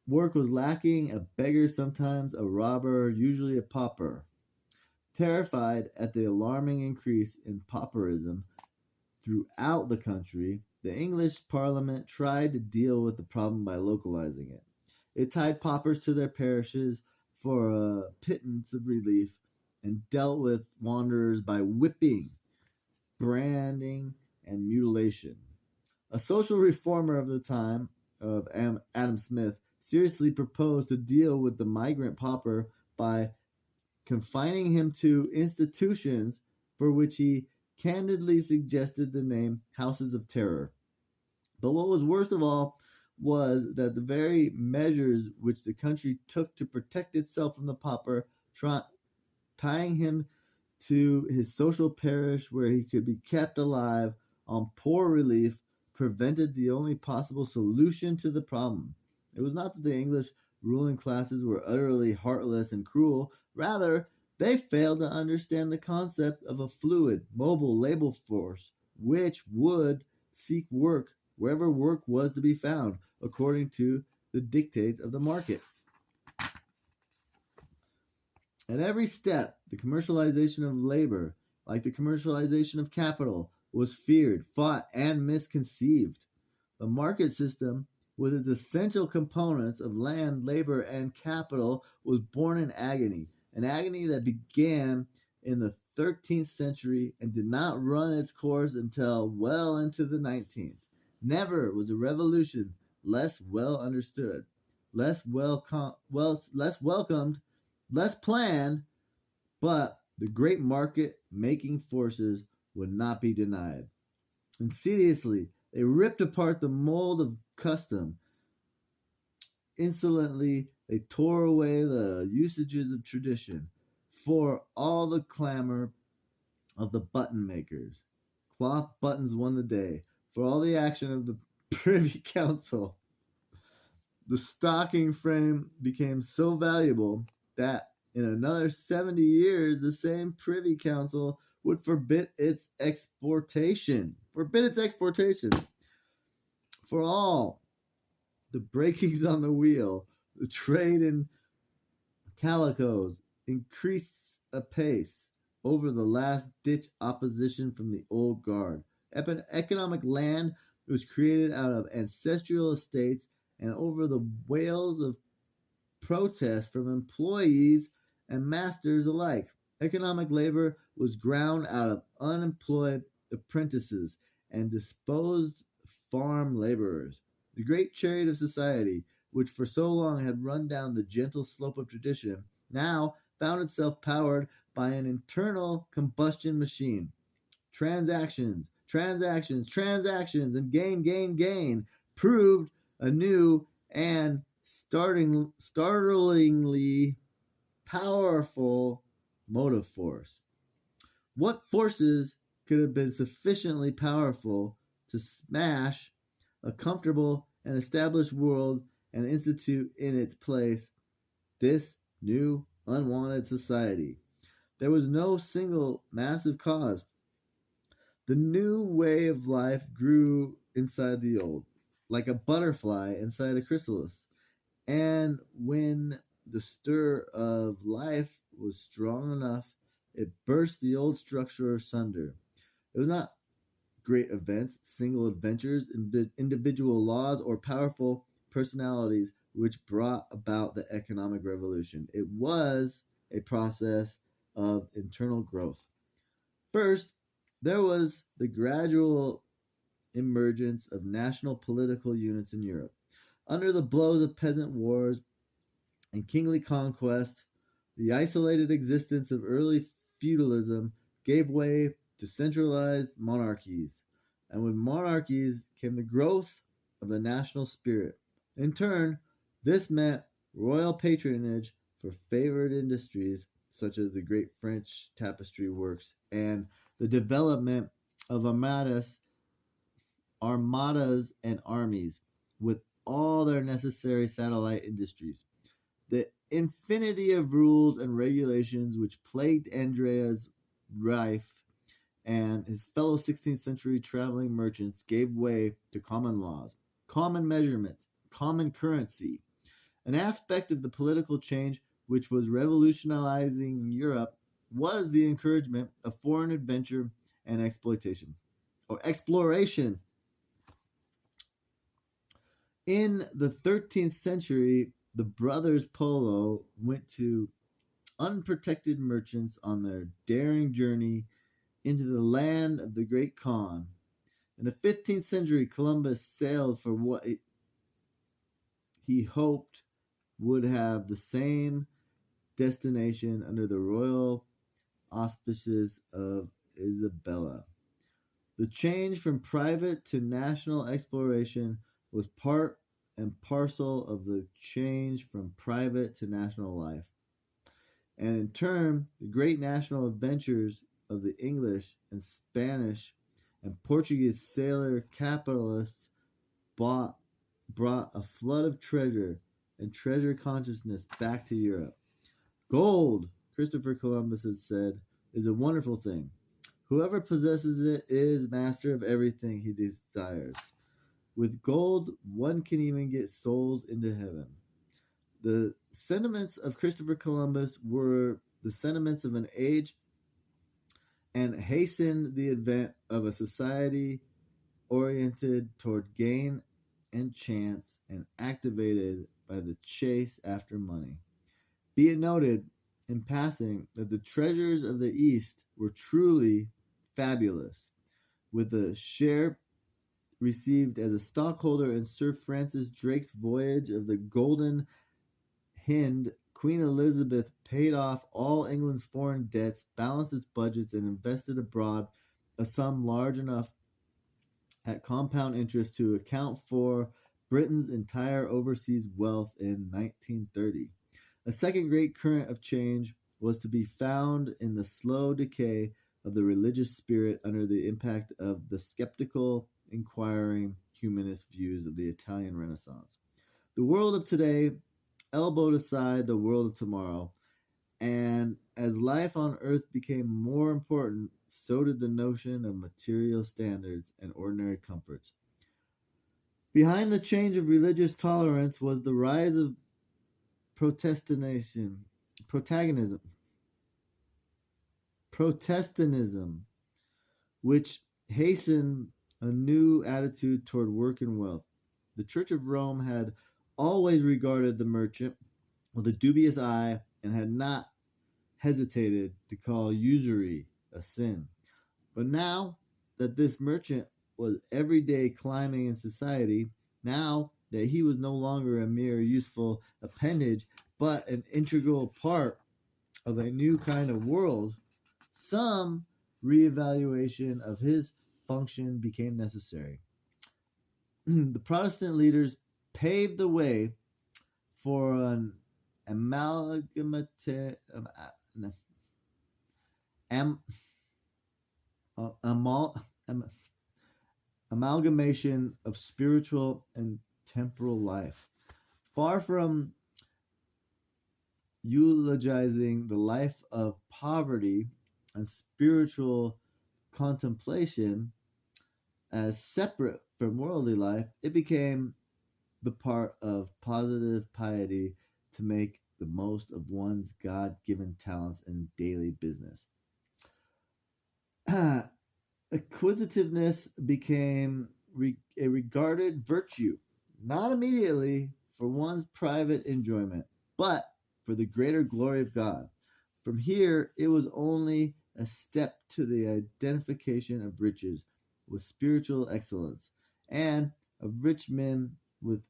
work was lacking, a beggar, sometimes a robber, usually a pauper. Terrified at the alarming increase in pauperism throughout the country, the English Parliament tried to deal with the problem by localizing it. It tied paupers to their parishes for a pittance of relief and dealt with wanderers by whipping, branding, and mutilation. A social reformer of the time of Adam Smith seriously proposed to deal with the migrant pauper by confining him to institutions for which he candidly suggested the name Houses of Terror. But what was worst of all was that the very measures which the country took to protect itself from the pauper, tying him to his social parish where he could be kept alive on poor relief, prevented the only possible solution to the problem. It was not that the English ruling classes were utterly heartless and cruel. Rather, they failed to understand the concept of a fluid, mobile labor force which would seek work wherever work was to be found, according to the dictates of the market. At every step, the commercialization of labor, like the commercialization of capital, was feared, fought, and misconceived. The market system, with its essential components of land, labor, and capital, was born in agony, an agony that began in the 13th century and did not run its course until well into the 19th. Never was a revolution less well understood, less welcomed, less planned, but the great market-making forces would not be denied. Insidiously, they ripped apart the mold of custom. Insolently, they tore away the usages of tradition. For all the clamor of the button makers, cloth buttons won the day. For all the action of the Privy Council, the stocking frame became so valuable that in another 70 years, the same Privy Council would forbid its exportation. For all the breakings on the wheel, the trade in calicos increased apace over the last-ditch opposition from the old guard. Economic land was created out of ancestral estates and over the wails of protest from employees and masters alike. Economic labor was ground out of unemployed apprentices and disposed farm laborers. The great chariot of society, which for so long had run down the gentle slope of tradition, now found itself powered by an internal combustion machine. Transactions, and gain proved a new and startlingly powerful motive force. What forces could have been sufficiently powerful to smash a comfortable and established world and institute in its place this new unwanted society? There was no single massive cause. The new way of life grew inside the old, like a butterfly inside a chrysalis. And when the stir of life was strong enough, it burst the old structure asunder. It was not great events, single adventures, individual laws, or powerful personalities which brought about the economic revolution. It was a process of internal growth. First, there was the gradual emergence of national political units in Europe. Under the blows of peasant wars and kingly conquest, the isolated existence of early feudalism gave way to centralized monarchies, and with monarchies came the growth of the national spirit. In turn, this meant royal patronage for favored industries such as the great French tapestry works and the development of armadas and armies with all their necessary satellite industries. The infinity of rules and regulations which plagued Andreas Reif and his fellow 16th century traveling merchants gave way to common laws, common measurements, common currency. An aspect of the political change which was revolutionizing Europe was the encouragement of foreign adventure and exploitation or exploration. In the 13th century, the brothers Polo went to unprotected merchants on their daring journey into the land of the Great Khan. In the 15th century, Columbus sailed for what he hoped would have the same destination under the royal auspices of Isabella. The change from private to national exploration was part and parcel of the change from private to national life. And in turn, the great national adventures of the English and Spanish and Portuguese sailor capitalists brought a flood of treasure and treasure consciousness back to Europe. Gold, Christopher Columbus had said, is a wonderful thing. Whoever possesses it is master of everything he desires. With gold, one can even get souls into heaven. The sentiments of Christopher Columbus were the sentiments of an age and hastened the advent of a society oriented toward gain and chance and activated by the chase after money. Be it noted, in passing, that the treasures of the East were truly fabulous, with a share received as a stockholder in Sir Francis Drake's voyage of the Golden Hind. Queen Elizabeth paid off all England's foreign debts, balanced its budgets, and invested abroad a sum large enough at compound interest to account for Britain's entire overseas wealth in 1930. A second great current of change was to be found in the slow decay of the religious spirit under the impact of the skeptical, inquiring, humanist views of the Italian Renaissance. The world of today elbowed aside the world of tomorrow, and as life on earth became more important, so did the notion of material standards and ordinary comforts. Behind the change of religious tolerance was the rise of Protestantism, which hastened a new attitude toward work and wealth. The Church of Rome had always regarded the merchant with a dubious eye and had not hesitated to call usury a sin. But now that this merchant was every day climbing in society, now that he was no longer a mere useful appendage, but an integral part of a new kind of world, some reevaluation of his function became necessary. The Protestant leaders paved the way for an amalgamation of spiritual and temporal life. Far from eulogizing the life of poverty and spiritual contemplation as separate from worldly life, it became the part of positive piety to make the most of one's God-given talents in daily business. Acquisitiveness became a regarded virtue, not immediately for one's private enjoyment, but for the greater glory of God. From here, it was only a step to the identification of riches, with spiritual excellence, and of rich men with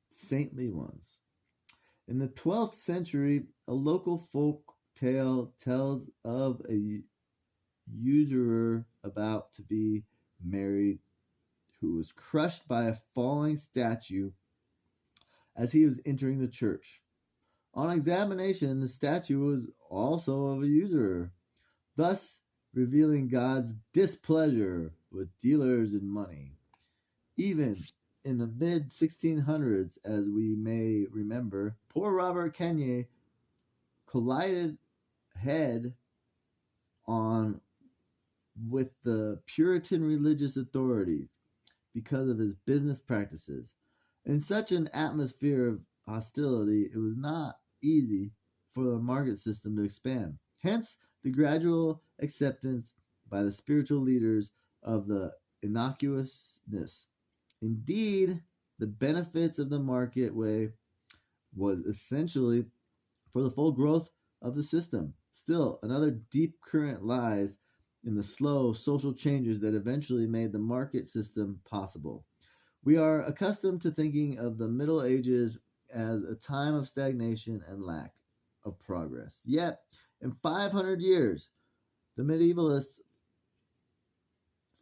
saintly ones. In the 12th century, a local folk tale tells of a usurer about to be married who was crushed by a falling statue as he was entering the church. On examination, the statue was also of a usurer, thus revealing God's displeasure with dealers in money. Even in the mid 1600s, as we may remember, poor Robert Kanye collided head on with the Puritan religious authorities because of his business practices. In such an atmosphere of hostility, it was not easy for the market system to expand. Hence, the gradual acceptance by the spiritual leaders of the innocuousness. Indeed, the benefits of the market way was essentially for the full growth of the system. Still, another deep current lies in the slow social changes that eventually made the market system possible. We are accustomed to thinking of the Middle Ages as a time of stagnation and lack of progress. Yet, in 500 years, the medievalists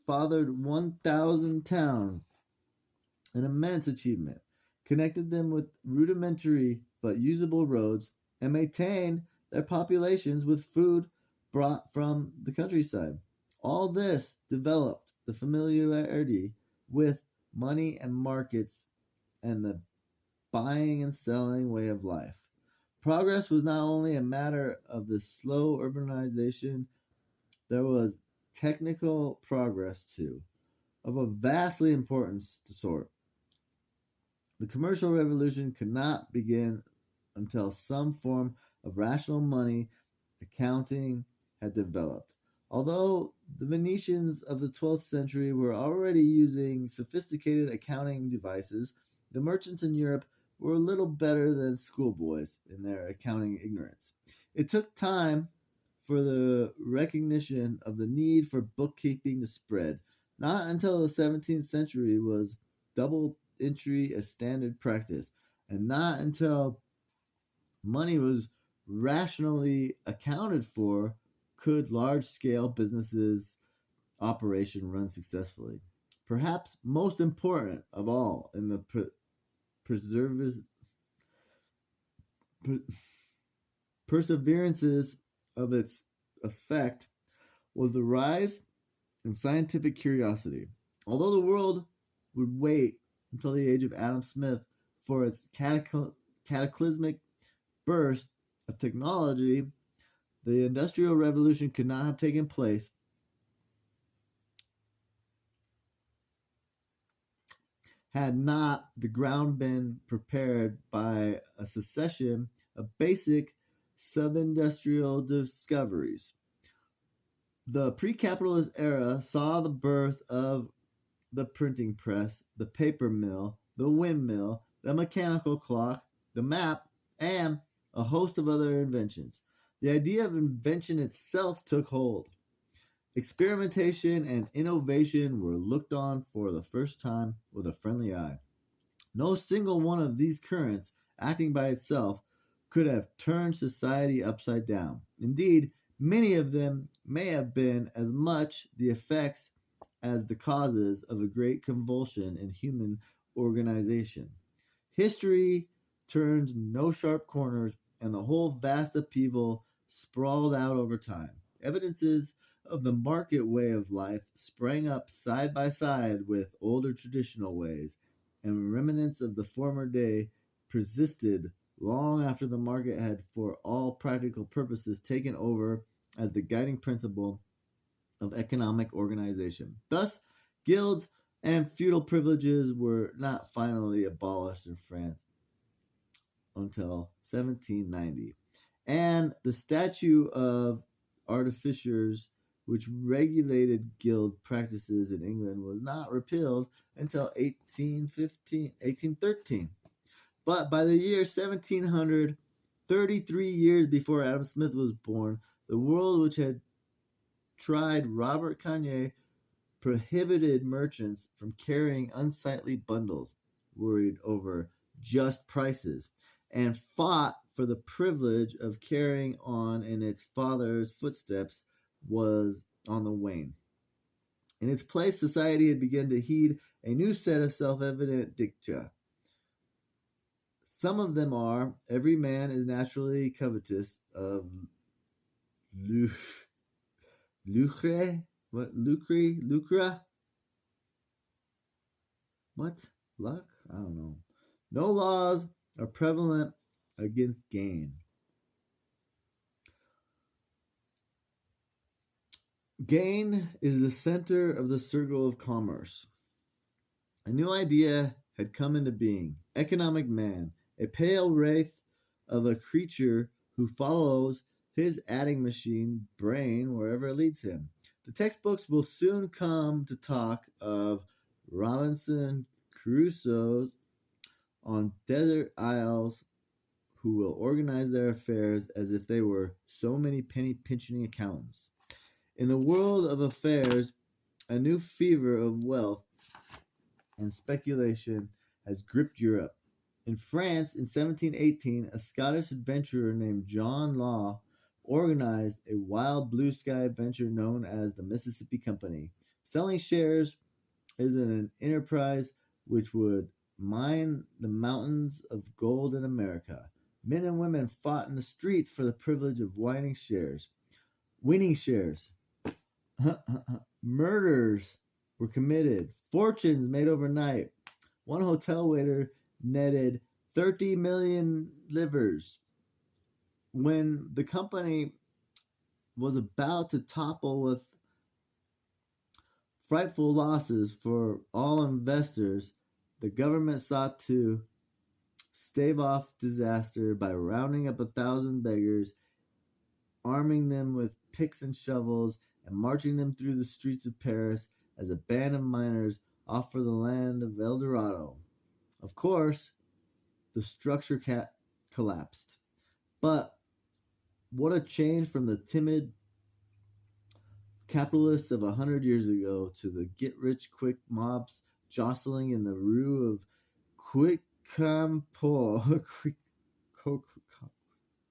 fathered 1,000 towns, an immense achievement, connected them with rudimentary but usable roads, and maintained their populations with food brought from the countryside. All this developed the familiarity with money and markets and the buying and selling way of life. Progress was not only a matter of the slow urbanization, there was technical progress too, of a vastly important sort. The commercial revolution could not begin until some form of rational money accounting had developed. Although the Venetians of the 12th century were already using sophisticated accounting devices, the merchants in Europe were a little better than schoolboys in their accounting ignorance. It took time for the recognition of the need for bookkeeping to spread. Not until the 17th century was double entry a standard practice, and not until money was rationally accounted for could large-scale businesses operation run successfully. Perhaps most important of all in the perseverances of its effect was the rise in scientific curiosity. Although the world would wait until the age of Adam Smith for its cataclysmic burst of technology, the Industrial Revolution could not have taken place had not the ground been prepared by a succession of basic sub-industrial discoveries. The pre-capitalist era saw the birth of the printing press, the paper mill, the windmill, the mechanical clock, the map, and a host of other inventions. The idea of invention itself took hold. Experimentation and innovation were looked on for the first time with a friendly eye. No single one of these currents, acting by itself, could have turned society upside down. Indeed, many of them may have been as much the effects as the causes of a great convulsion in human organization. History turns no sharp corners, and the whole vast upheaval sprawled out over time. Evidences of the market way of life sprang up side by side with older traditional ways, and remnants of the former day persisted long after the market had for all practical purposes taken over as the guiding principle of economic organization. Thus, guilds and feudal privileges were not finally abolished in France until 1790, and the statute of artificers, which regulated guild practices in England, was not repealed until 1813. But by the year 1700, 33 years before Adam Smith was born, the world which had tried Robert Kanye prohibited merchants from carrying unsightly bundles, worried over just prices, and fought for the privilege of carrying on in its father's footsteps was on the wane. In its place, society had begun to heed a new set of self evident dicta. Some of them are every man is naturally covetous of lucre, lucre, what? Luck? I don't know. No laws are prevalent against gain. Gain is the center of the circle of commerce. A new idea had come into being economic man, a pale wraith of a creature who follows his adding machine brain wherever it leads him. The textbooks will soon come to talk of Robinson Crusoes on desert isles who will organize their affairs as if they were so many penny pinching accountants. In the world of affairs, a new fever of wealth and speculation has gripped Europe. In France, in 1718, a Scottish adventurer named John Law organized a wild blue sky venture known as the Mississippi Company. Selling shares is an enterprise which would mine the mountains of gold in America. Men and women fought in the streets for the privilege of winning shares. Murders were committed. Fortunes made overnight. One hotel waiter netted 30 million livres. When the company was about to topple with frightful losses for all investors, the government sought to stave off disaster by rounding up 1,000 beggars, arming them with picks and shovels, and marching them through the streets of Paris as a band of miners off for the land of El Dorado. Of course, the structure collapsed. But what a change from the timid capitalists of 100 years ago to the get-rich-quick mobs jostling in the rue of Quincampoix.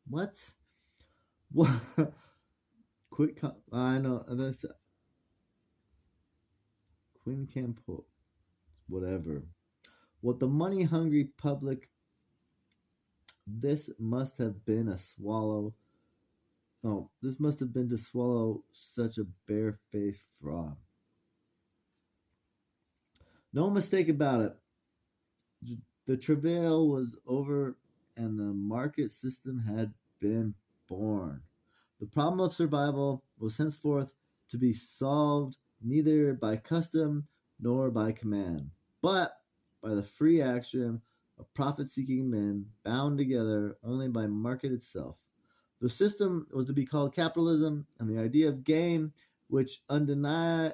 What? What? I know. That's Quincampoix. Whatever. What the money-hungry public. This must have been a swallow. Oh, this must have been to swallow such a bare-faced fraud. No mistake about it. The travail was over and the market system had been born. The problem of survival was henceforth to be solved neither by custom nor by command, but by the free action of profit-seeking men bound together only by market itself. The system was to be called capitalism, and the idea of gain, which underlay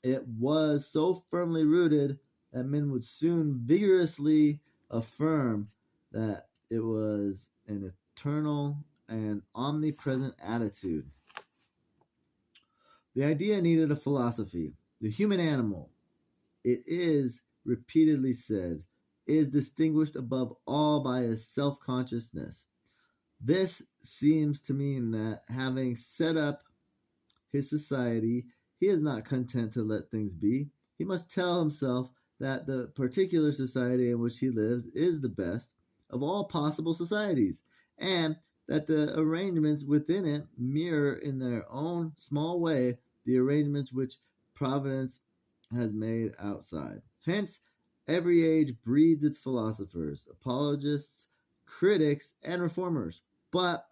it, was so firmly rooted that men would soon vigorously affirm that it was an eternal and omnipresent attitude. The idea needed a philosophy. The human animal, it is repeatedly said, is distinguished above all by his self-consciousness. This seems to mean that having set up his society, he is not content to let things be. He must tell himself that the particular society in which he lives is the best of all possible societies, and that the arrangements within it mirror in their own small way the arrangements which Providence has made outside. Hence, every age breeds its philosophers, apologists, critics, and reformers. But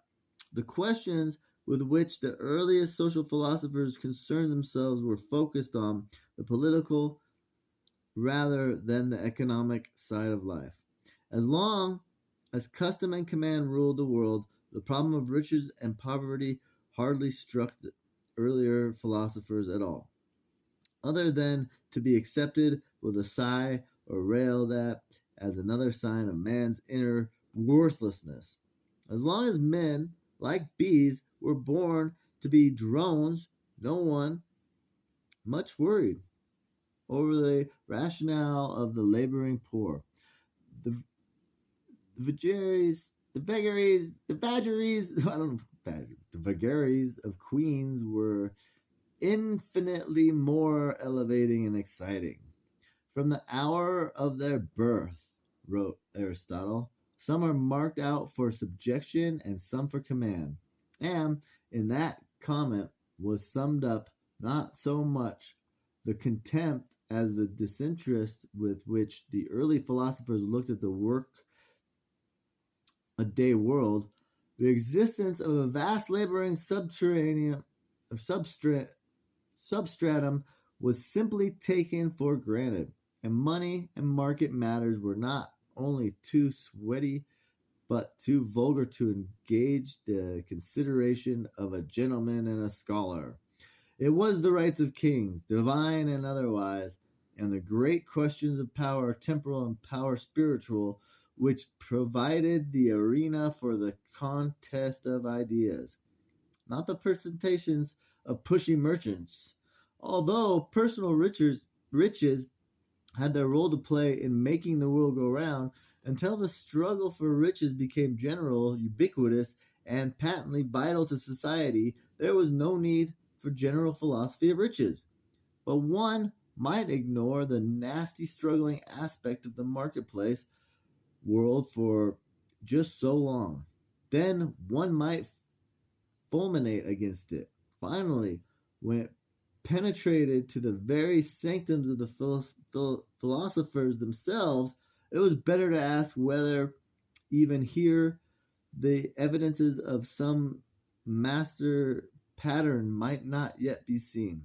the questions with which the earliest social philosophers concerned themselves were focused on the political rather than the economic side of life. As long as custom and command ruled the world, the problem of riches and poverty hardly struck the earlier philosophers at all, other than to be accepted with a sigh or railed at as another sign of man's inner worthlessness. As long as men, like bees, were born to be drones, no one much worried over the rationale of the laboring poor. The vagaries, I don't know, the vagaries of Queens were infinitely more elevating and exciting. From the hour of their birth, wrote Aristotle, some are marked out for subjection and some for command. And in that comment was summed up not so much the contempt as the disinterest with which the early philosophers looked at the work a day world, the existence of a vast laboring subterranean or substratum was simply taken for granted, and money and market matters were not only too sweaty but too vulgar to engage the consideration of a gentleman and a scholar. It was the rights of kings, divine and otherwise, and the great questions of power temporal and power spiritual, which provided the arena for the contest of ideas, not the presentations of pushy merchants. Although personal riches had their role to play in making the world go round, until the struggle for riches became general, ubiquitous, and patently vital to society, there was no need for general philosophy of riches. But one might ignore the nasty struggling aspect of the marketplace world for just so long. Then one might fulminate against it. Finally, when it penetrated to the very sanctums of the philosophers themselves, it was better to ask whether even here the evidences of some master pattern might not yet be seen.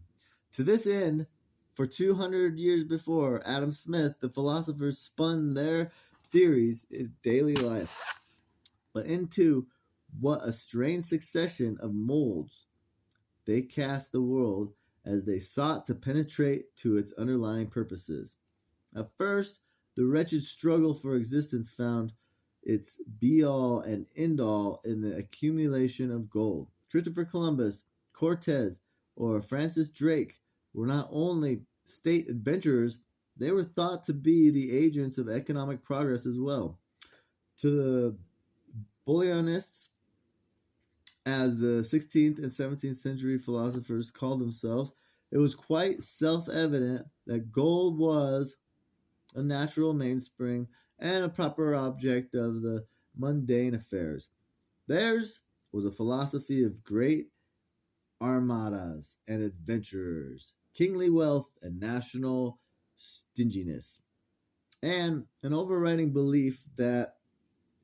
To this end, for 200 years before Adam Smith, the philosophers spun their theories in daily life, but into what a strange succession of molds they cast the world as they sought to penetrate to its underlying purposes. At first, the wretched struggle for existence found its be-all and end-all in the accumulation of gold. Christopher Columbus, Cortez, or Francis Drake were not only state adventurers, they were thought to be the agents of economic progress as well. To the bullionists, as the 16th and 17th century philosophers called themselves, it was quite self-evident that gold was a natural mainspring and a proper object of the mundane affairs. Theirs was a philosophy of great armadas and adventurers, kingly wealth and national stinginess, and an overriding belief that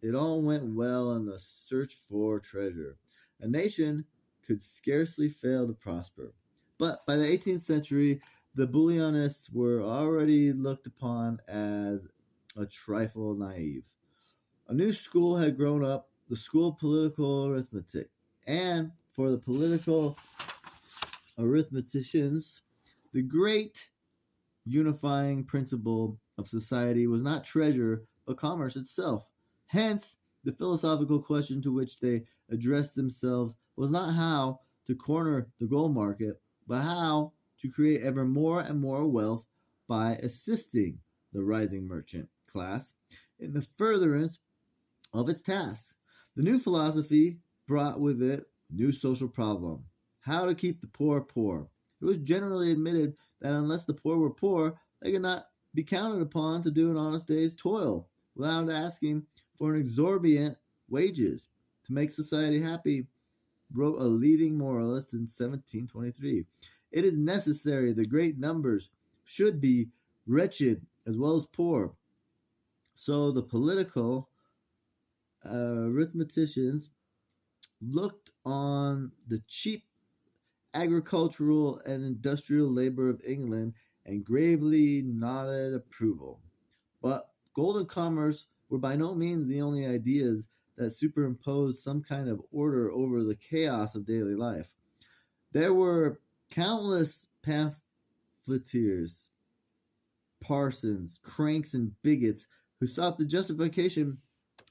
it all went well in the search for treasure. A nation could scarcely fail to prosper. But by the 18th century, the bullionists were already looked upon as a trifle naive. A new school had grown up, the school of political arithmetic. And for the political arithmeticians, the great unifying principle of society was not treasure, but commerce itself. Hence, the philosophical question to which they addressed themselves was not how to corner the gold market, but how to create ever more and more wealth by assisting the rising merchant class in the furtherance of its tasks. The new philosophy brought with it new social problem: how to keep the poor poor. It was generally admitted that unless the poor were poor, they could not be counted upon to do an honest day's toil without asking for an exorbitant wages. To make society happy, wrote a leading moralist in 1723, it is necessary the great numbers should be wretched as well as poor. So the political arithmeticians looked on the cheap agricultural and industrial labor of England and gravely nodded approval. But gold and commerce were by no means the only ideas that superimposed some kind of order over the chaos of daily life. There were countless pamphleteers, parsons, cranks, and bigots who sought the justification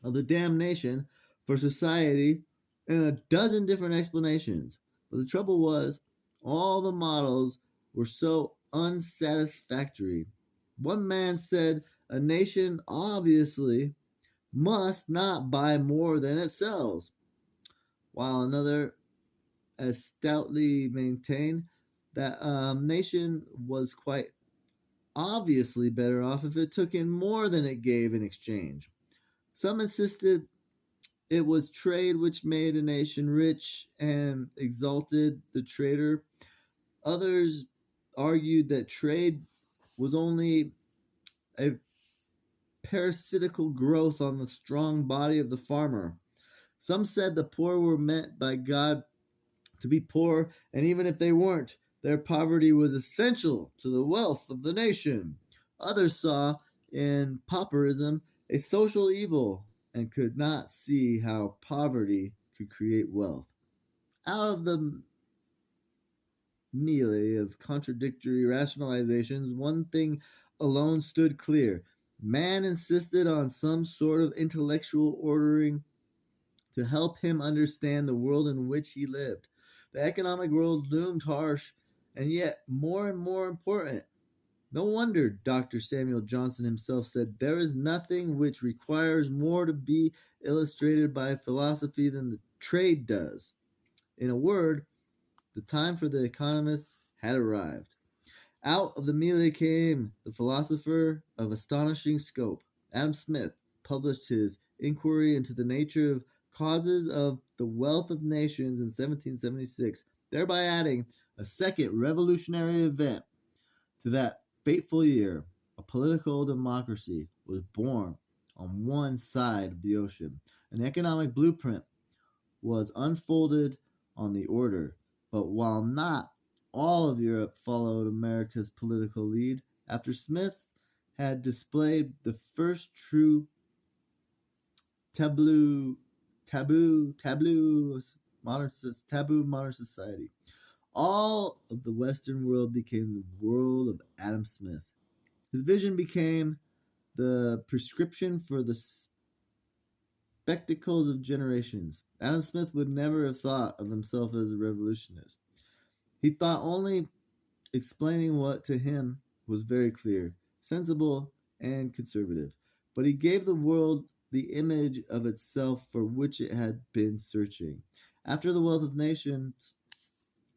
of the damnation for society in a dozen different explanations. But the trouble was, all the models were so unsatisfactory. One man said, "A nation obviously must not buy more than it sells," while another as stoutly maintained that a nation was quite obviously better off if it took in more than it gave in exchange. Some insisted it was trade which made a nation rich and exalted the trader. Others argued that trade was only a parasitical growth on the strong body of the farmer. Some said the poor were meant by God to be poor, and even if they weren't, their poverty was essential to the wealth of the nation. Others saw in pauperism a social evil and could not see how poverty could create wealth. Out of the melee of contradictory rationalizations, one thing alone stood clear. Man insisted on some sort of intellectual ordering to help him understand the world in which he lived. The economic world loomed harsh and yet more and more important. No wonder Dr. Samuel Johnson himself said, "There is nothing which requires more to be illustrated by philosophy than the trade does." In a word, the time for the economists had arrived. Out of the melee came the philosopher of astonishing scope. Adam Smith published his Inquiry into the Nature of Causes of the Wealth of Nations in 1776, thereby adding a second revolutionary event to that fateful year. A political democracy was born on one side of the ocean. An economic blueprint was unfolded on the order. But while not all of Europe followed America's political lead, after Smith had displayed the first true taboo modern society, all of the Western world became the world of Adam Smith. His vision became the prescription for the spectacles of generations. Adam Smith would never have thought of himself as a revolutionist. He thought only explaining what to him was very clear, sensible, and conservative. But he gave the world the image of itself for which it had been searching. After the wealth of nations,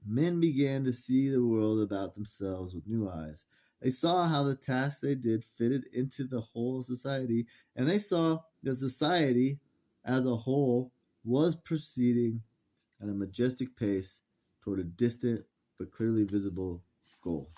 men began to see the world about themselves with new eyes. They saw how the tasks they did fitted into the whole of society, and they saw that society as a whole was proceeding at a majestic pace toward a distant but clearly visible goal.